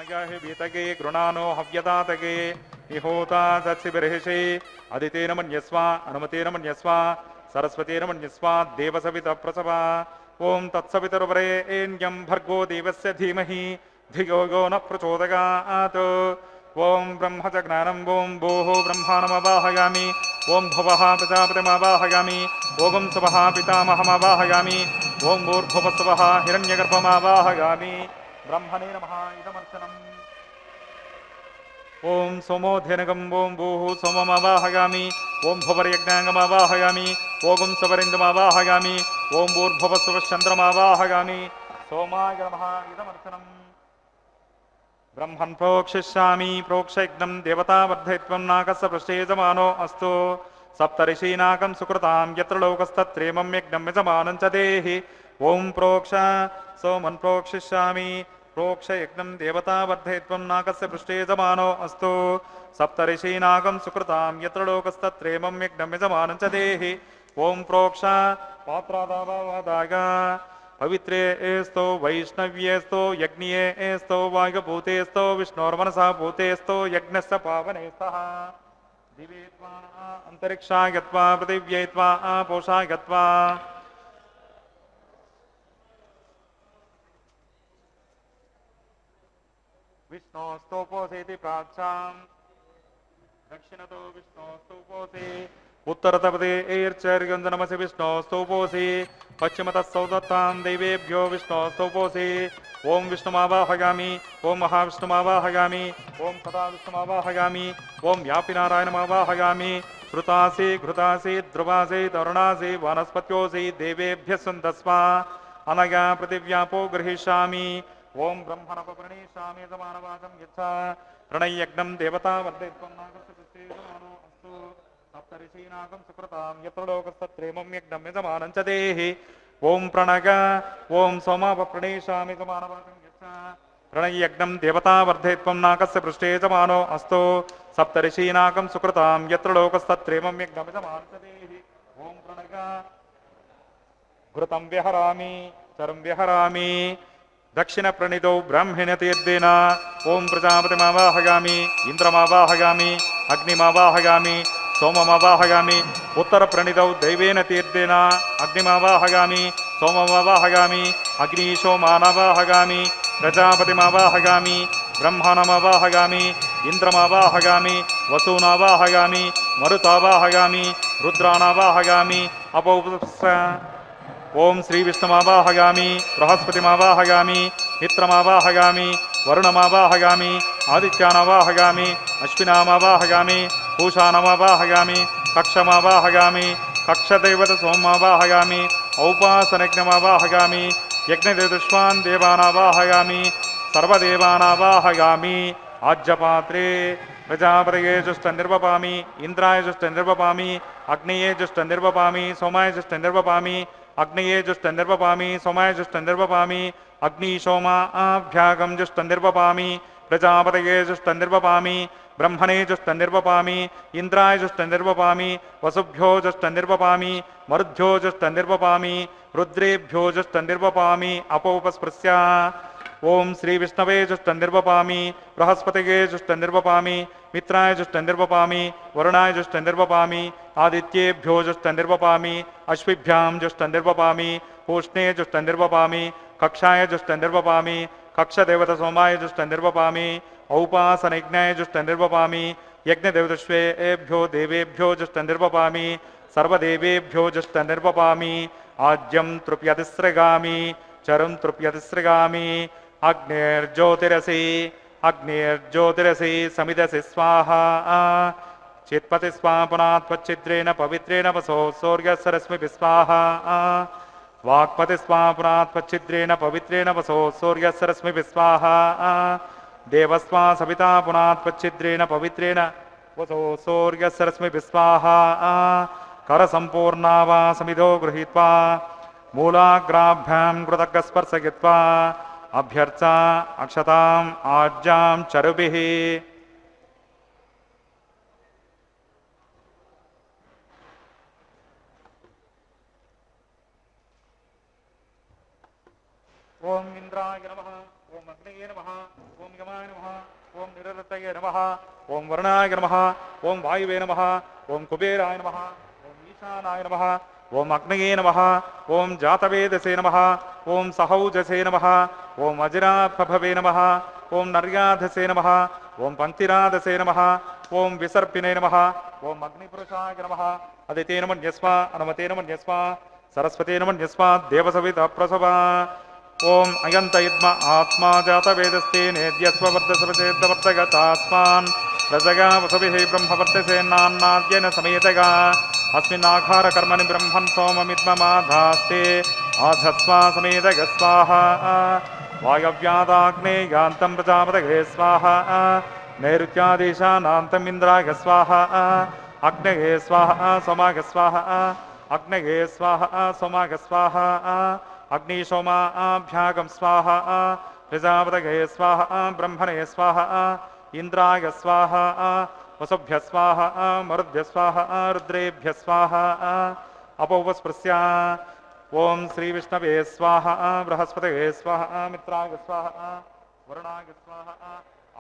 आगाहि बीतगे गृणानो हव्यदातगे विहोता सत्सिबर्हिषे अदितेन मन्यस्व अनुमतेन मन्यस्व सरस्वतेन मन्यस्व देवसवितः प्रसवा ओं तत्सवितुर्वरेण्यं भर्गो देवस्य धीमहि धियो यो न प्रचोदयात् ओं ब्रह्म च ज्ञानं ओं भोः ब्रह्माणमवाहयामि ओं भवः प्रजापतिमवाहयामि ओं स्वः पितामहमवाहयामि ओं भूर्भुवस्वः हिरण्यगर्भमवाहयामि ब्रह्मणे नमः इदमर्चनम् ओं सोमोऽध्यनगं ओं भूः सोममवाहयामि ओं भुवर्यज्ञाङ्गमवाहयामि ओं सवरिन्दमवाहयामि ओं भूर्भुवस्वश्चन्द्रमवाहयामि सोमाय नमः इदमर्चनम् ब्रह्मन् प्रोक्षिष्यामि प्रोक्षयज्ञं देवतावर्धयित्वं नाकस्य पृष्ठे यजमानो अस्तु सप्तऋषीनाकं सुकृतां यत्र लोकस्तत्रेमं यज्ञं यजमानं च देहि ओं प्रोक्ष सोमन् प्रोक्षिष्यामि प्रोक्षयज्ञं देवतावर्धयित्वं नाकस्य पृष्ठे यजमानो अस्तु सप्तऋषीनाकं सुकृतां यत्र लोकस्तत्रेमं यज्ञं यजमानं च देहि ओं प्रोक्ष पात्रादावादाय पवित्रे एस्तो वैष्णव्येस्तो यज्ञिये एस्तो वायुभूतेस्तो विष्णोर्मनसा भूतेस्तो यज्ञस्य पावने स्तः दिवे त्वा अन्तरिक्षा गत्वा पृथिव्यै त्वा आपोषा गत्वा विष्णोस्तोपोसेति प्राच्याम् दक्षिणतो विष्णोस्तोपोसे उत्तरतपदे ऐर्चैर्गन्धनमसि विष्णोस्तोपोसे पश्चिमतः सौदत्तां देवेभ्यो विष्णोस्तोपोसे ओं विष्णुमावाहयामि ओं महाविष्णुमावाहयामि ओं सदा विष्णुमावाहयामि ओं व्यापिनारायणमावाहयामि श्रुतासि घृतासि ध्रुवासि तरुणासि वनस्पत्योसि देवेभ्यः सन्दस्वा अनया पृथिव्यापो गृहीष्यामि ओं ब्रह्मणपप्रणीष्यामि समानवाचं यच्छा प्रणयज्ञं देवतावर्धयित्वं नागस्य पुष्टे समानो अस्तु सप्तऋषीनाकं सुकृतां यत्र लोकस्तत्रेमं यज्ञं यजमानं च देहि ओं प्रणग ओं सोमापप्रणीष्यामि समानवाचं यच्छा प्रणयज्ञं देवतावर्धयित्वं नाकस्य पृष्ठे यजमानो अस्तु सप्तऋषीनाकं सुकृतां यत्र लोकस्तत्रेमं यज्ञं यजमानं च देहि ओं प्रणग घृतं व्यहरामि चरं व्यहरामि दक्षिण प्रणितौ ब्राह्मण्यतीर्देन ओं प्रजापतिमावाहयामि इंद्रमावाहयामि अग्निमावाहयामि सोममावाहयामि उत्तर प्रणितौ दैवेन तीर्देन अग्निमावाहयामि सोममावाहयामि अग्निशोमानावाहयामि प्रजापतिमावाहयामि ब्रह्माणमावाहयामि इंद्रमावाहयामि वसूनावाहयामि मरुतावाहयामि रुद्राणावाहयामि अपौपस्स ओं श्री विष्णुमावाहयामि बृहस्पतिमावाहयामि मित्रमावाहयामि वरुणमावाहयामि आदित्यानावाहयामि अश्विनामावाहयामि पूषानामावाहयामि कक्षमावाहयामि कक्षदैवत सोममावाहयामि औपासनज्ञमावाहयामि यज्ञदेवस्वान् देवानावाहयामि सर्वदेवानावाहयामि आज्यपात्रे प्रजापतये जुष्टनिर्वपामि इंद्राय जुष्टनिर्वपामि अग्नये जुष्टनिर्वपामि सोमाय जुष्टनिर्वपामि अग्नये जुष्टनिर्वपामि सोमाय जुष्टनिर्वपामि अग्नि सोमाभ्यागं जुष्टनिर्वपामि प्रजापतये जुष्टनिर्वपामि ब्रह्मणे जुष्टनिर्वपामि इंद्राय जुष्टनिर्वपामि वसुभ्यो जुष्टनिर्वपामि मरुद्भ्यो जुष्टनिर्वपामि रुद्रेभ्यो जुष्टनिर्वपामि अपोपस्पृश्य ओम श्री विष्णवे जुष्टनिर्वपामि बृहस्पतये जुष्टनिर्वपामि मित्राय जुष्टनिर्वपामि वरुणाय जुष्टनिर्वपामि आदित्येभ्यो जुष्टनिर्वपामि अश्विभ्यां जुष्टनिर्वपामि पूष्णे जुष्टनिर्वपामि कक्षाय जुष्टनिर्वपामि कक्षदेवत सोमाय जुष्टनिर्वपामि औपासनयज्ञाय जुष्टनिर्वपामि यज्ञदेवतश्वेभ्यो देवेभ्यो जुष्टनिर्वपामि सर्वदेवेभ्यो जुष्टनिर्वपामि आज्यं तृप्यतिसृगामि चरुं तृप्यतिसृगामि अग्निर्ज्योतिरसि समिदसि स्वाहा चित्पति स्वापुनात्वच्छिद्रेण पवित्रेण वसो सूर्यस्य स्वाहा वाक्पति स्वापुनात्वच्छिद्रेण पवित्रेण वसो सूर्यस्य स्वाहा देवस्वा सविता पुनात्वच्छिद्रेण पवित्रेण वसो सूर्यस्य स्वाहा करसम्पूर्णा वा समिधो गृहीत्वा मूलाग्राभ्यां कृतज्ञस्पर्शयित्वा अभ्यर्चा अक्षताम् आज्यां चरुभिः ओम इंद्राय नमः ओम अग्नये नमः ओम यमाय नमः ओम निरृतये नमः ओम वरुणाय नमः ओम वायुवे नमः ओम कुबेराय नमः ओम ईशानाय नमः ओम अग्नये नमः ओम जातवेदसे नमः ओम सहौजसे नमः ओम अजिरात्मभवे नमः ओम नर्याधसे नमः ओम पंक्तिराधसे नमः ओम विसर्पिणे नमः ओम अग्निपुरुषाय नमः अदितेन मन्यस्वा अनुमतेन मन्यस्वा सरस्वतेन मन्यस्वा देवसविता प्रसवा ओम अयंत इद्म आत्मा जातवेदस्ते नेद्यस्व वर्धसवचेतवर्तगतात्मान् रजगा वसुभिः ब्रह्मवर्तसे नान्नाद्येन समेतगा अस्मिन्नाघार कर्मणि ब्रह्मन् सोममिद्ममाधास्ते आधस्वा समेतग स्वाहा वायव्यादाग्ने यान्तं प्रजापतये स्वाहा नैऋत्यादेशानान्तम् इन्द्राय स्वाहा अग्नये स्वाहा सोमाय स्वाहा अग्नये स्वाहा सोमाय स्वाहा अग्निशोमाभ्यागं स्वाहा प्रजापतये स्वाहा ब्रह्मणे स्वाहा इंद्राय स्वाहा वसुभ्य स्वाहा मरुद्भ्य स्वाहा रुद्रेभ्य स्वाहा अपोपस्पृश्य ओम श्री विष्णवे स्वाहा बृहस्पतये स्वाहा मित्राय स्वाहा वरुणाय स्वाहा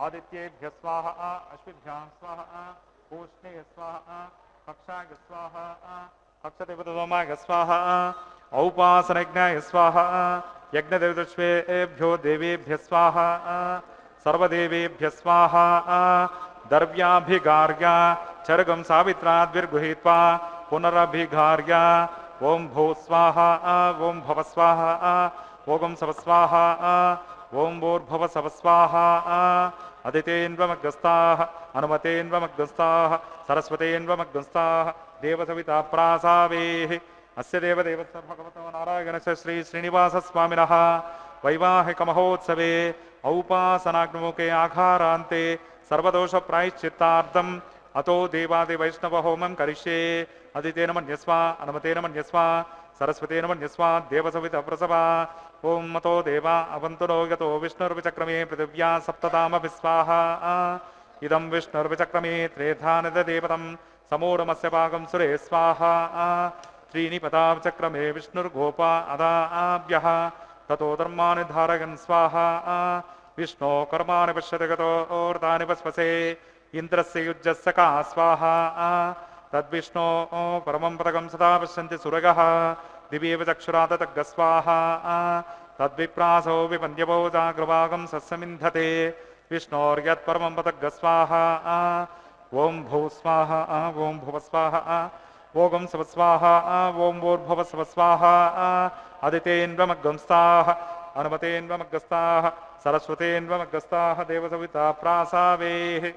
आदित्येभ्य स्वाहा अश्विभ्यां स्वाहा पूष्णे स्वाहा कक्षाय स्वाहा कक्षदेवतसोमाय स्वाहा औपासनयज्ञाय स्वाहा यज्ञदेवतश्वेभ्यो देवेभ्य स्वाहा सर्वदेवेभ्य स्वाहा दर्व्याभिगार्य चर्गं सावित्राद्विर्गृहीत्वा पुनरभिगार्य ओम भू स्वाहा ओम भव स्वाहा ओम सव स्वाहा ओम भूर्भुव सव स्वाहा अदितेन्वमग्रस्ताः अनुमतेन्वमग्रस्ताः सरस्वतेन्वमग्रस्ताः देवसविता प्रासावेः अस्य देवदेवस्य भगवतो नारायणस्य श्री श्रीनिवासस्वामिनः वैवाहिकमहोत्सवे औपासनाग्निमुखे आघारान्ते सर्वदोषप्रायश्चित्तार्थम् अतो देवादिवैष्णवहोमं करिष्ये अदितेन मन्यस्वा अनुमतेन मन्यस्वा सरस्वतेन मन्यस्वा देवसवितप्रसवा ओम मतो देवा अवन्तुनो यतो विष्णुर्विचक्रमे पृथिव्या सप्ततामपि स्वाहा इदं विष्णुर्विचक्रमे त्रेधानददेवतं समूढमस्य पाकं सुरे स्वाहा त्रीणि पदाचक्रमे विष्णुर्गोपा अदाभ्यः ततो धर्माणि धारयन् स्वाहा विष्णो कर्माणि पश्यति गतोर्तानि पस्पसे इन्द्रस्य युज्यस्य का स्वाहा तद्विष्णो परमं पदकं सदा पश्यन्ति सुरगः दिव्येव चक्षुराततग्गः स्वाहा तद्विप्रासो विपन्द्यवो जागृभागं सस्यमिन्धते विष्णोर्यत्परमं पदग्गः स्वाहा ओम भू स्वाहा ओम भुव स्वाहा ओम सव स्वाहा ओम भूर्भुव सव स्वाहा अदितेन्वमग्गंस्ताः अनुमतेन्वमग्गस्ताः सरस्वतेन्वमग्गस्ताः देवसविता प्रासावेः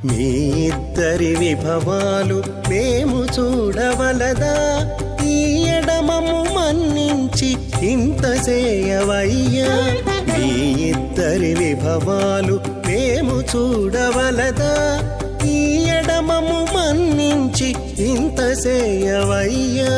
మీ ఇద్దరి విభవాలు మేము చూడవలదా, ఈ ఎడమము మన్నించి ఇంత చేయవయ్యా. మీ ఇద్దరి విభవాలు మేము చూడవలదా, ఈ ఎడమము మన్నించి ఇంత చేయవయ్యా.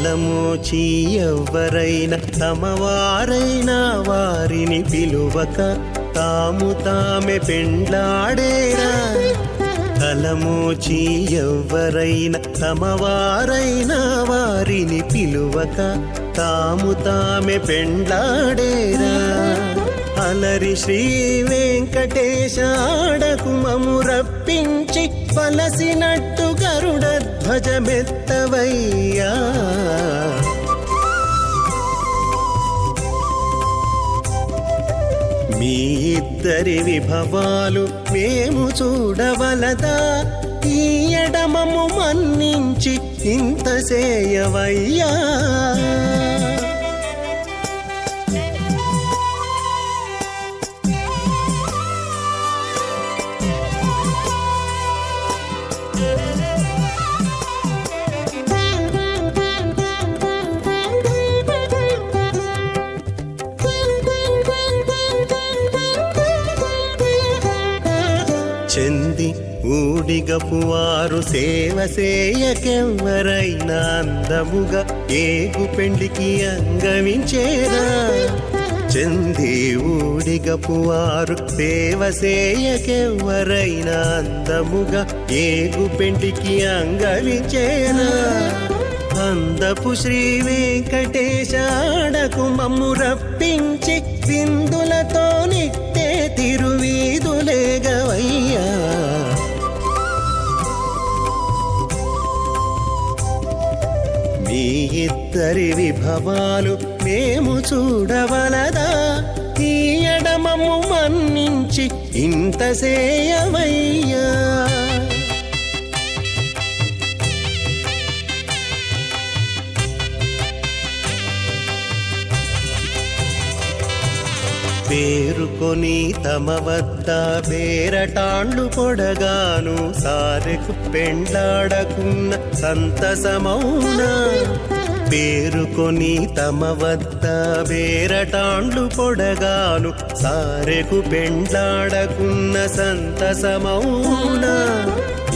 తలమోచి ఎవ్వరైనా తమవారైనా వారిని పిలువక తాము తామే పెండ్లాడేరా. తలమోచి ఎవ్వరైనా తమవారైనా వారిని పిలువక తాము తామే పెండ్లాడేరా. అలరి శ్రీ వెంకటేశ ఆడకు మము రప్పించి పలసినట్టు గరుడ ధ్వజమెత్తవయ్యా. మీ ఇద్దరి విభవాలు మేము చూడవలదా, ఈ ఎడమము మన్నించి ఇంత చేయవయ్యా. చెంది ఊడిగపు వారు సేవ సేయకెవ్వరైనా అందముగా ఏగు పెండికి అంగవించేరా. చెంది ఊడిగపు వారు సేవ సేయకెవ్వరైనా అందముగా ఏగు పెండికి అంగవించేరా. అందపు శ్రీ వెంకటేశ ఆడకు మమ్ము రప్పించి విందులతో నిట్టే తిరువీధులేగవయ్యా. మీ ఇద్దరి విభవాలు మేము చూడవలదా, ఈ ఎడమము మన్నించి ఇంత చేయవయ్యా. పేరుకొని తమ వద్ద బేరటాండ్లు పొడగాను సారెకు పెండ్లాడకున్న సంతసమౌనా. పేరుకొని తమ వద్ద బేరటాండ్లు పొడగాను సారెకు పెండ్లాడకున్న సంతసమౌనా.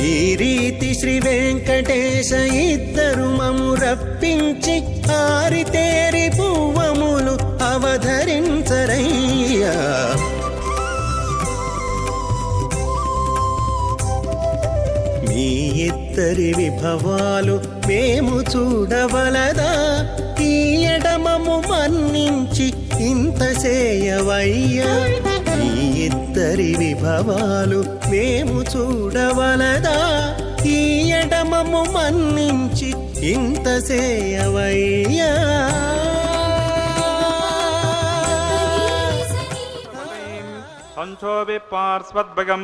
ఈ రీతి శ్రీ వెంకటేశ ఇద్దరు మము రప్పించి ఆరితేరి పువ్వములు అవధరించరయ్యా. మీ ఇద్దరి విభవాలు మేము చూడవలదా, ఈ ఎడమము మన్నించి ఇంత చేయవయ్యా. మీ ఇద్దరి విభవాలు మేము చూడవలదా, ఈ ఎడమము మన్నించి ఇంత చేయవయ్యా. సంచోభి పార్శ్వద్భగం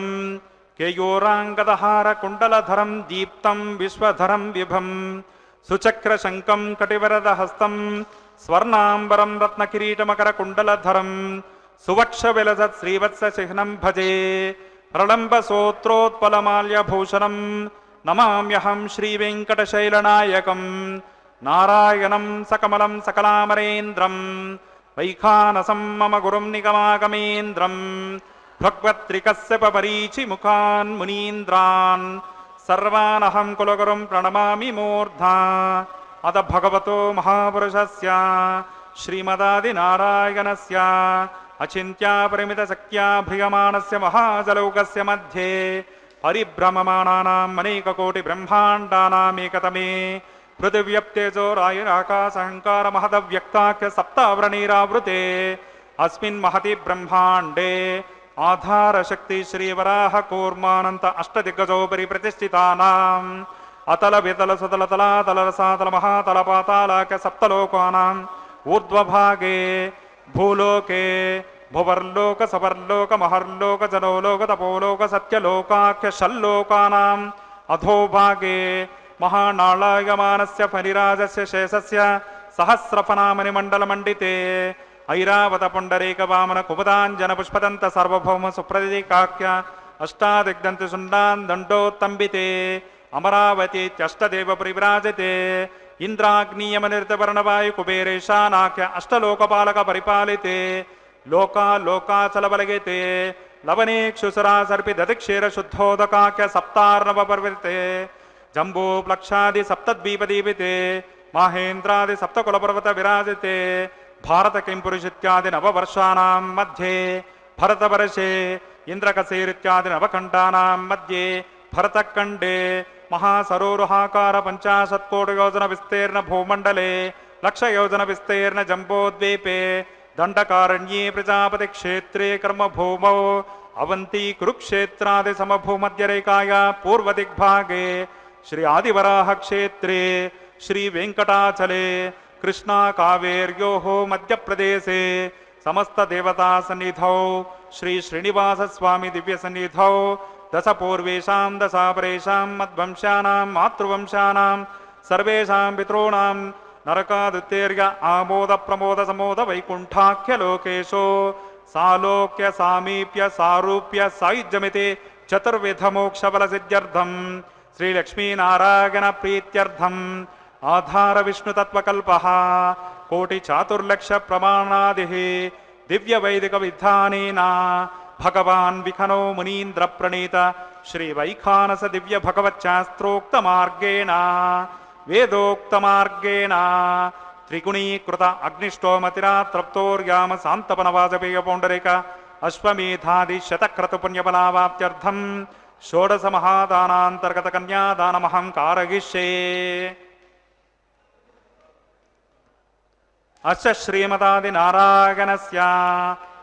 కేయూరాంగదహార కుండలధరం దీప్తం విశ్వధరం విభం సుచక్రశంకం కటివరదహస్తం స్వర్ణాంబరం రత్నకిరీటమకర కుండలధరం సువక్ష విలసత్ శ్రీవత్స చిహ్నం భజే ప్రళంబసోత్రోత్పలమాల్యభూషణం నమామ్యహం శ్రీవేంకటశైలనాయకం నారాయణం సకమలం సకలామరేంద్రం వైఖానసం మమ గురుం నిగమాగమేంద్రం భగవత్రికస్య పరీచి ముఖాన్ మునీంద్రాన్ సర్వానహం కులగురుం ప్రణమామి మూర్ధా. అద భగవతో మహాపురుషస్య శ్రీమదాదినారాయణస్య అచింత్యాపరిమితశక్త్యా భ్రియమాణస్య మహాజలౌకస్య మధ్యే పరిభ్రమమాణానాం అనేకకోటి బ్రహ్మాండానామేకతమే పృథివ్యప్తేజోరాయురాకాశహంకార మహదవ్యక్తాఖ్య సప్తావరణీరావృతే అస్మిన్ మహతి బ్రహ్మాండే ఆధారశక్తి శ్రీవరాహ కూర్మానంత అష్టదిగ్గజోపరి ప్రతిష్ఠితానాం అతల వితల సుతల తలాతల రసాతల మహాతల పాతాళాక సప్తలోకానాం ఊర్ధ్వభాగే భూలోకే భువర్లోక సవర్లోక మహర్లోక జనోలోక తపోలోక సత్యలోకాఖ్య షల్లోకానాం అధోభాగే మహానాళాయమానస్య ఫణిరాజస్య శేషస్య సహస్రఫనామని మండలమండితే ఐరావత పుండరీక వామన కుముదాంజన పుష్పదంత సార్వభౌమ సుప్రదీకాఖ్య అష్టాదిగ్దంతి సుండాన్ దండోత్తంబితే అమరావతీత్యష్టదేవ పరివ్రాజతే ఇంద్రాగ్నియమనిర్తవర్ణవాయు కుబేరేశానాఖ్య అష్టలోకపాలక పరిపాలితే లోకాచలబలగితే లవనేక్షుసురా సర్పి దదిక్షీర శుద్ధోదకాఖ్య సప్తార్ణవ పర్వతే జంబూప్లక్షాది సప్తద్వీపదీపితే మాహేంద్రాది సప్తకులపర్వత విరాజితే భారత కింపురుషిత్యాది నవవర్షాణాం మధ్యే భరతవర్షే ఇంద్రకసేరిత్యాది నవఖండానాం మధ్యే భరతఖండే మహాసరోరుహాకార 50 కోటి యోజన విస్తీర్ణ భూమండలే 1,00,000 యోజన విస్తీర్ణ జంబోద్వీపే దండకారణ్యే ప్రజాపతి క్షేత్రే కర్మభూమౌ అవంతి కురుక్షేత్రాది సమభూమధ్యరేఖాయా పూర్వదిగ్భాగే శ్రీ ఆదివరాహ క్షేత్రే శ్రీ వెంకటాచలే కృష్ణా కావేర్యోః మధ్యప్రదేశే సమస్త దేవతా సన్నిధౌ శ్రీ శ్రీనివాస స్వామి దివ్య సన్నిధౌ దశ పూర్వేషాం దశాపరేషాం మద్వంశానాం మాతృవంశానాం సర్వేషాం పితॄణాం నరకాదుత్తేర్య ఆమోద ప్రమోద సమోద వైకుంఠాఖ్య లోకేశో సాలోక్య సామీప్య సారూప్య సాయుజ్యమితి చతుర్విధ మోక్షబల సిద్ధ్యర్థం శ్రీలక్ష్మీనారాయణ ప్రీత్యర్థం ఆధార విష్ణుతత్వకల్ప కోటి చాతుర్లక్ష ప్రమాణాది దివ్య వైదిక విధానేన భగవాన్ విఖనో మునీంద్ర ప్రణీత శ్రీ వైఖానస దివ్య భగవచ్శాస్త్రోక్త మార్గేణ వేదోక్త మార్గేణ త్రిగుణీకృత అగ్నిష్టోమతిరాత్రప్తోర్యామ శాంతపన వాజపేయ పౌండరిక అశ్వమేధాది శతక్రతు పుణ్యబలావాప్త్యర్థం షోడశ మహాదానాంతర్గత కన్యాదానమహం కారయిష్యే. అస్య శ్రీమదాది నారాయణస్య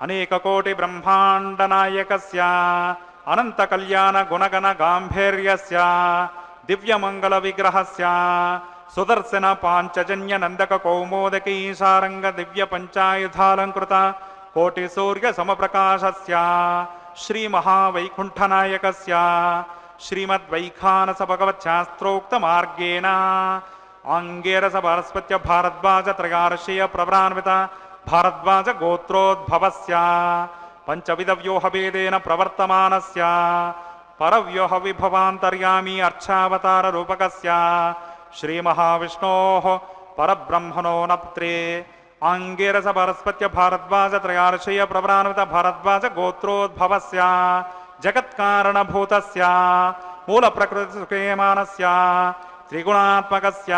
అనేక కోటి బ్రహ్మాండ నాయకస్య అనంత కళ్యాణ గుణగణ గాంభీర్యస్య దివ్యమంగళ విగ్రహస్య సుదర్శన పాంచజన్య నందక కౌమోదకీ సారంగ దివ్య పంచాయుధాలంకృత కోటి సూర్య సమప్రకాశస్య శ్రీ మహావైకుంఠనాయకస్య శ్రీమద్వైఖానస భగవచ్శాస్త్రోక్త మార్గేణ ఆంగేరస భారస్పత్య భారద్వాజ త్రయార్షీయ ప్రవరాన్విత భారద్వాజ గోత్రోద్భవస్య పంచవిధ వ్యూహభేదేన ప్రవర్తమానస్య పరవ్యూహ విభవాంతర్యామి అర్చావతార రూపకస్య శ్రీ మహావిష్ణోః పరబ్రహ్మణో నప్త్రే ఆంగేరస భారస్పత్య భారద్వాజ త్రయార్షీయ ప్రవరాన్విత భారద్వాజ గోత్రోద్భవస్య జగత్కారణభూతస్య మూల ప్రకృతి సుఖేమానస్య త్రిగుణాత్మకస్య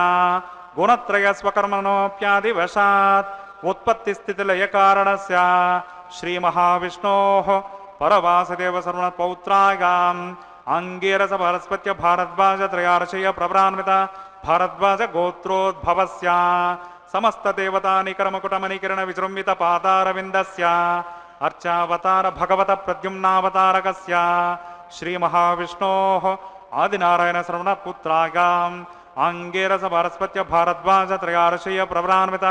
గుణత్రయ స్వకర్మణోప్యాదివశాత్ ఉత్పత్తి స్థితి లయ కారణస్య శ్రీ మహావిష్ణోః పరవాసుదేవ సర్వ పౌత్రాగాం అంగీరస భారస్పత్య భారద్వాజ త్రయార్షయ ప్రవరాన్విత భారద్వాజ గోత్రోద్భవస్య సమస్త దేవతా నికరమకుటమనికిరణ విజృంభిత పాదారవిందస్య అర్చావతార భగవత ప్రద్యుమ్నావతారకస్య శ్రీ మహావిష్ణోః ఆదినారాయణ శ్రవణ పుత్రాగాం అంగీరస భారస్పత్య భారద్వాజ త్రయార్షయ ప్రవరాన్విత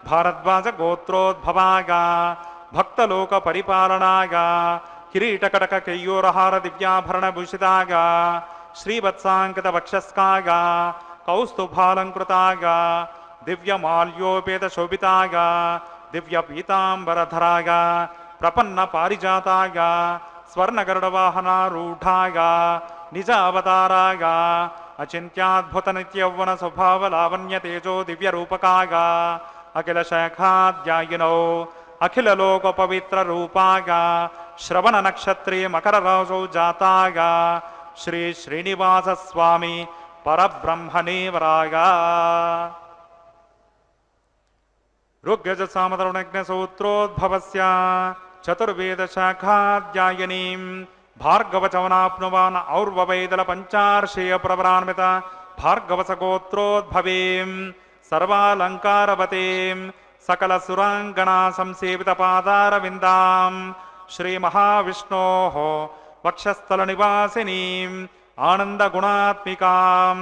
భారద్వాజ గోత్రోద్భవాగా భక్తలోక పరిపాలనాగా కిరీటకటక కేయూరహార దివ్యాభరణ భూషితాగా శ్రీవత్సాంకిత వక్షస్కాగా కౌస్తుభాలంకృతాగా దివ్యమాల్యోపేత శోభితాగా దివ్య పీతాంబరధరాగా ప్రపన్న పారిజాతాగా స్వర్ణగరుడవాహనారూఢాగా నిజ అవతారాగా అచింత్యాద్భుత నిత్యౌవన స్వభావ లావణ్య తేజో దివ్య రూపకాగా అఖిల శాఖాధ్యాయినో అఖిల లోక పవిత్ర రూపాగా శ్రవణ నక్షత్రే మకర రాజౌ జాతాగా శ్రీ శ్రీనివాస స్వామి పరబ్రహ్మణేవరాగా ఋగ్యజ సామధర్మజ్ఞ సూత్రోద్భవస్య చతుర్వేద శాఖాధ్యాయనీం భార్గవచవనాప్నువాన్ ఔర్వవైదల పంచార్షేయ ప్రవరాన్విత భార్గవస గోత్రోద్భవీం సర్వాలంకారవతీం సకల సురాంగణా సంసేవిత పాదారవిందాం శ్రీ మహావిష్ణోః వక్షస్థల నివాసినీం ఆనంద గుణాత్మికాం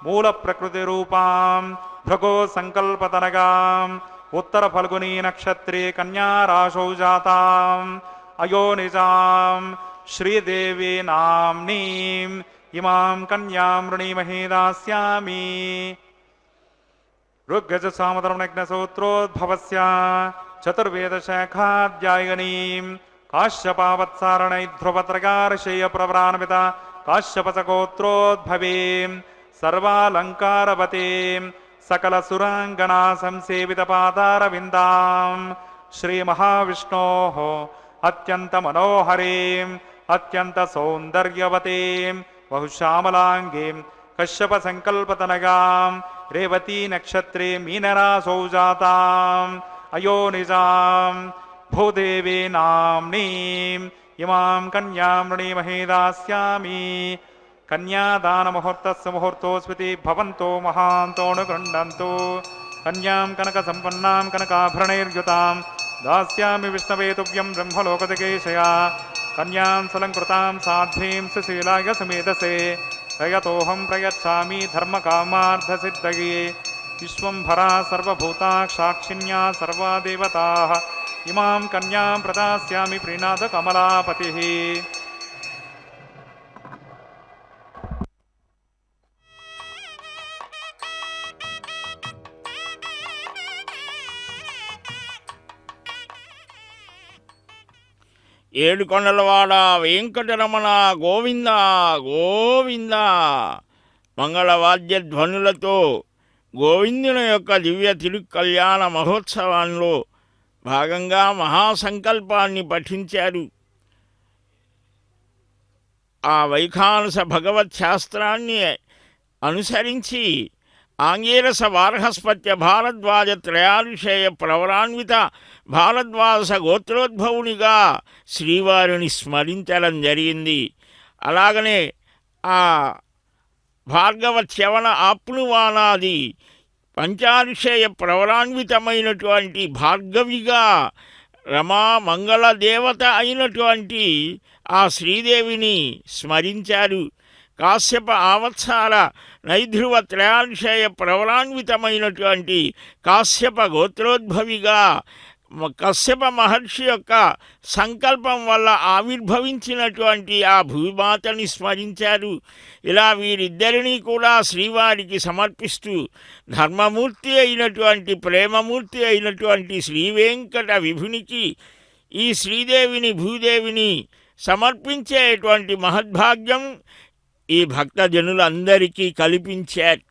మూల ప్రకృతి రూపాం భృగో సంకల్పతనగాం उत्तर फल्गुनी नक्षत्रे कन्या राशौ जाताम् अयोनिजां श्रीदेवी नाम्नीम् इमां कन्यां वृणीमहे दास्यामि। ऋग्यजुसामधर्मयज्ञसूत्रोद्भवस्य चतुर्वेदशाखाध्यायिनीं काश्यपावत्सारणैध्रुवत्रगार्षेयप्रवरान्विता काश्यपसगोत्रोद्भवीं सर्वालङ्कारवतीं सकलसुराङ्गना संसेवितपादारविन्दां श्रीमहाविष्णोः अत्यन्तमनोहरीम् अत्यन्तसौन्दर्यवतीं बहुश्यामलाङ्गीं कश्यपसङ्कल्पतनगां रेवती नक्षत्रे मीनराशौ जाताम् अयोनिजां भूदेवी नाम्नीम् इमां कन्यां वृणीमहे दास्यामि। कन्यादानमुहूर्तस्य मुहूर्तोऽस्मिति भवन्तो महान्तोऽनुगृह्णन्तु। कन्यां कनकसम्पन्नां कनकाभरणैर्युतां दास्यामि विष्णवे तुभ्यं ब्रह्मलोकदिकेशया। कन्यां सलङ्कृतां साध्वीं सुशीलाय सुमेधसे प्रयतोऽहं प्रयच्छामि धर्मकामार्थसिद्धये। विश्वम्भरा सर्वभूतासाक्षिण्या सर्वा देवताः इमां कन्यां प्रदास्यामि प्रीणादकमलापतिः। ఏడుకొండలవాడ వెంకటరమణ గోవింద గోవింద. మంగళవాద్య ధ్వనులతో గోవిందుని యొక్క దివ్య తిరుకల్యాణ మహోత్సవాల్లో భాగంగా మహాసంకల్పాన్ని పఠించారు. ఆ వైఖానస భగవత్ శాస్త్రాన్ని అనుసరించి ఆంగీరస వార్హస్పత్య భారద్వాజ త్రయారుషేయ ప్రవరాన్విత భారద్వాజ గోత్రోద్భవునిగా శ్రీవారిని స్మరించడం జరిగింది. అలాగనే ఆ భార్గవ చ్యవన ఆప్నువానాది పంచారుషేయ ప్రవరాన్వితమైనటువంటి భార్గవిగా రమా మంగళ దేవత అయినటువంటి ఆ శ్రీదేవిని స్మరించారు. కాశ్యప ఆవత్సార నైధ్రువ త్రయానుషేయ ప్రవరాన్వితమైనటువంటి కాశ్యప గోత్రోద్భవిగా కశ్యప మహర్షి యొక్క సంకల్పం వల్ల ఆవిర్భవించినటువంటి ఆ భూమాతని స్మరించారు. ఇలా వీరిద్దరినీ కూడా శ్రీవారికి సమర్పిస్తూ ధర్మమూర్తి అయినటువంటి ప్రేమమూర్తి అయినటువంటి శ్రీవేంకట విభునికి ఈ శ్రీదేవిని భూదేవిని సమర్పించేటువంటి మహద్భాగ్యం ఈ భక్తజనులందరికీ కల్పించారు.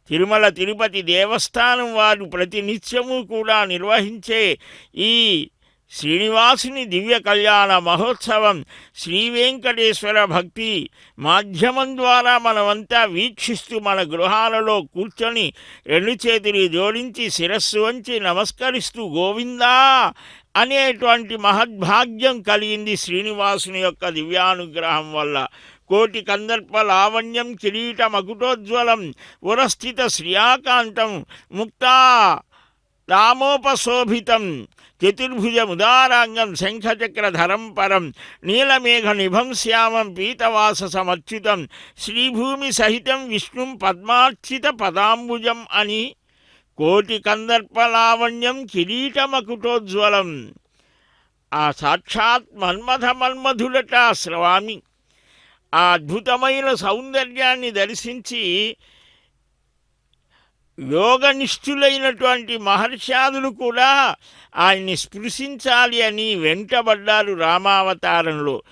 తిరుమల తిరుపతి దేవస్థానం వారు ప్రతినిత్యము కూడా నిర్వహించే ఈ శ్రీనివాసుని దివ్య కళ్యాణ మహోత్సవం శ్రీ వెంకటేశ్వర భక్తి మాధ్యమం ద్వారా మనమంతా వీక్షిస్తూ మన గృహాలలో కూర్చొని రెండు చేతులు జోడించి శిరస్సు వంచి నమస్కరిస్తూ గోవిందా అనేటువంటి మహద్భాగ్యం కలిగింది శ్రీనివాసుని యొక్క దివ్యానుగ్రహం వల్ల. కోటి కందర్ప లావణ్యం కిరీట మకుటోజ్వలం ఉరస్థిత శ్రియాకాంతం ముక్తా రామోపశోభితం చతుర్భుజముదారాంగం శంఖచక్రధరం పరం నీలమేఘ నిభం శ్యామం పీతవాససమచ్యుతం శ్రీభూమి సహితం విష్ణుం పద్మార్చిత పదాంబుజం అని కోటి కందర్ప లావణ్యం కిరీట మకుటోజ్వలం. ఆ సాక్షాత్ మన్మథుడట స్వామి. ఆ అద్భుతమైన సౌందర్యాన్ని దర్శించి యోగనిష్ఠులైనటువంటి మహర్షాదులు కూడా ఆయన్ని స్పృశించాలి అని వెంటబడ్డారు రామావతారంలో.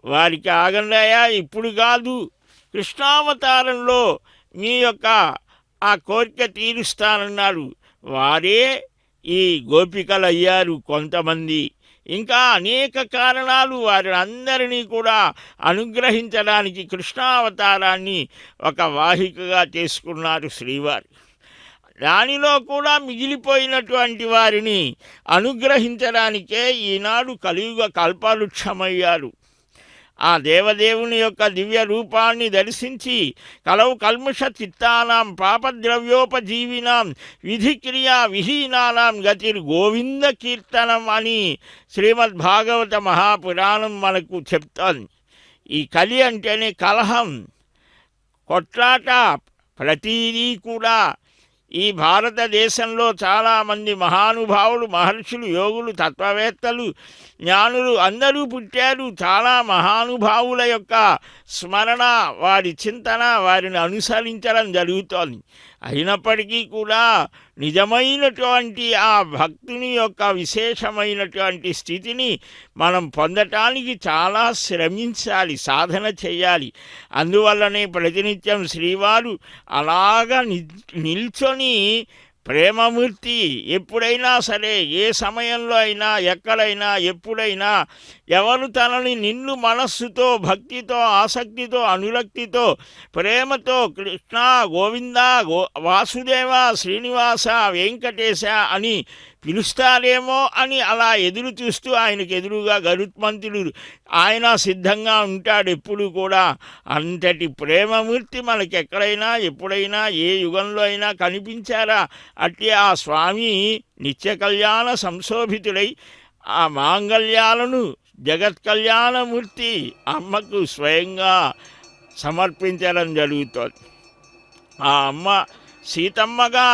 వారికి ఆగండాయా, ఇప్పుడు కాదు, కృష్ణావతారంలో మీ యొక్క ఆ కోరిక తీరుస్తానన్నారు. వారే ఈ గోపికలు అయ్యారు కొంతమంది. ఇంకా అనేక కారణాలు వారిని కూడా అనుగ్రహించడానికి కృష్ణావతారాన్ని ఒక వాహికగా చేసుకున్నారు శ్రీవారు. దానిలో కూడా మిగిలిపోయినటువంటి వారిని అనుగ్రహించడానికే ఈనాడు కలియుగ కల్పవృక్షమయ్యారు. ఆ దేవదేవుని యొక్క దివ్య రూపాన్ని దర్శించి కలవు కల్ముష చిత్తానాం పాపద్రవ్యోపజీవినాం విధిక్రియా విహీనానాం గతిర్ గోవింద కీర్తనం అని శ్రీమద్భాగవత మహాపురాణం మనకు చెప్తోంది. ఈ కలి అంటేనే కలహం, కొట్లాట, ప్రతీదీ కూడా ఈ భారతదేశంలో చాలామంది మహానుభావులు, మహర్షులు, యోగులు, తత్వవేత్తలు, జ్ఞానులు అందరూ పుట్టారు. చాలా మహానుభావుల యొక్క స్మరణ, వారి చింతన, వారిని అనుసరించడం జరుగుతోంది. అయినప్పటికీ కూడా నిజమైనటువంటి ఆ భక్తుని యొక్క విశేషమైనటువంటి స్థితిని మనం పొందటానికి చాలా శ్రమించాలి, సాధన చేయాలి. అందువల్లనే ప్రతినిత్యం శ్రీవారు అలాగా నిల్చొని ప్రేమమూర్తి ఎప్పుడైనా సరే, ఏ సమయంలో అయినా, ఎక్కడైనా, ఎప్పుడైనా ఎవరు తనని నిన్ను మనస్సుతో, భక్తితో, ఆసక్తితో, అనురక్తితో, ప్రేమతో కృష్ణ, గోవింద, వాసుదేవ, శ్రీనివాస, వెంకటేశ అని పిలుస్తారేమో అని అలా ఎదురు చూస్తూ ఆయనకు ఎదురుగా గరుత్మంతుడు ఆయన సిద్ధంగా ఉంటాడు ఎప్పుడు కూడా. అంతటి ప్రేమమూర్తి మనకి ఎక్కడైనా, ఎప్పుడైనా, ఏ యుగంలో అయినా కనిపించారా? అట్లే ఆ స్వామి నిత్య కళ్యాణ సంశోభితుడై ఆ మాంగళ్యాలను జగత్ కళ్యాణమూర్తి అమ్మకు స్వయంగా సమర్పించడం జరుగుతుంది. ఆ అమ్మ సీతమ్మగా,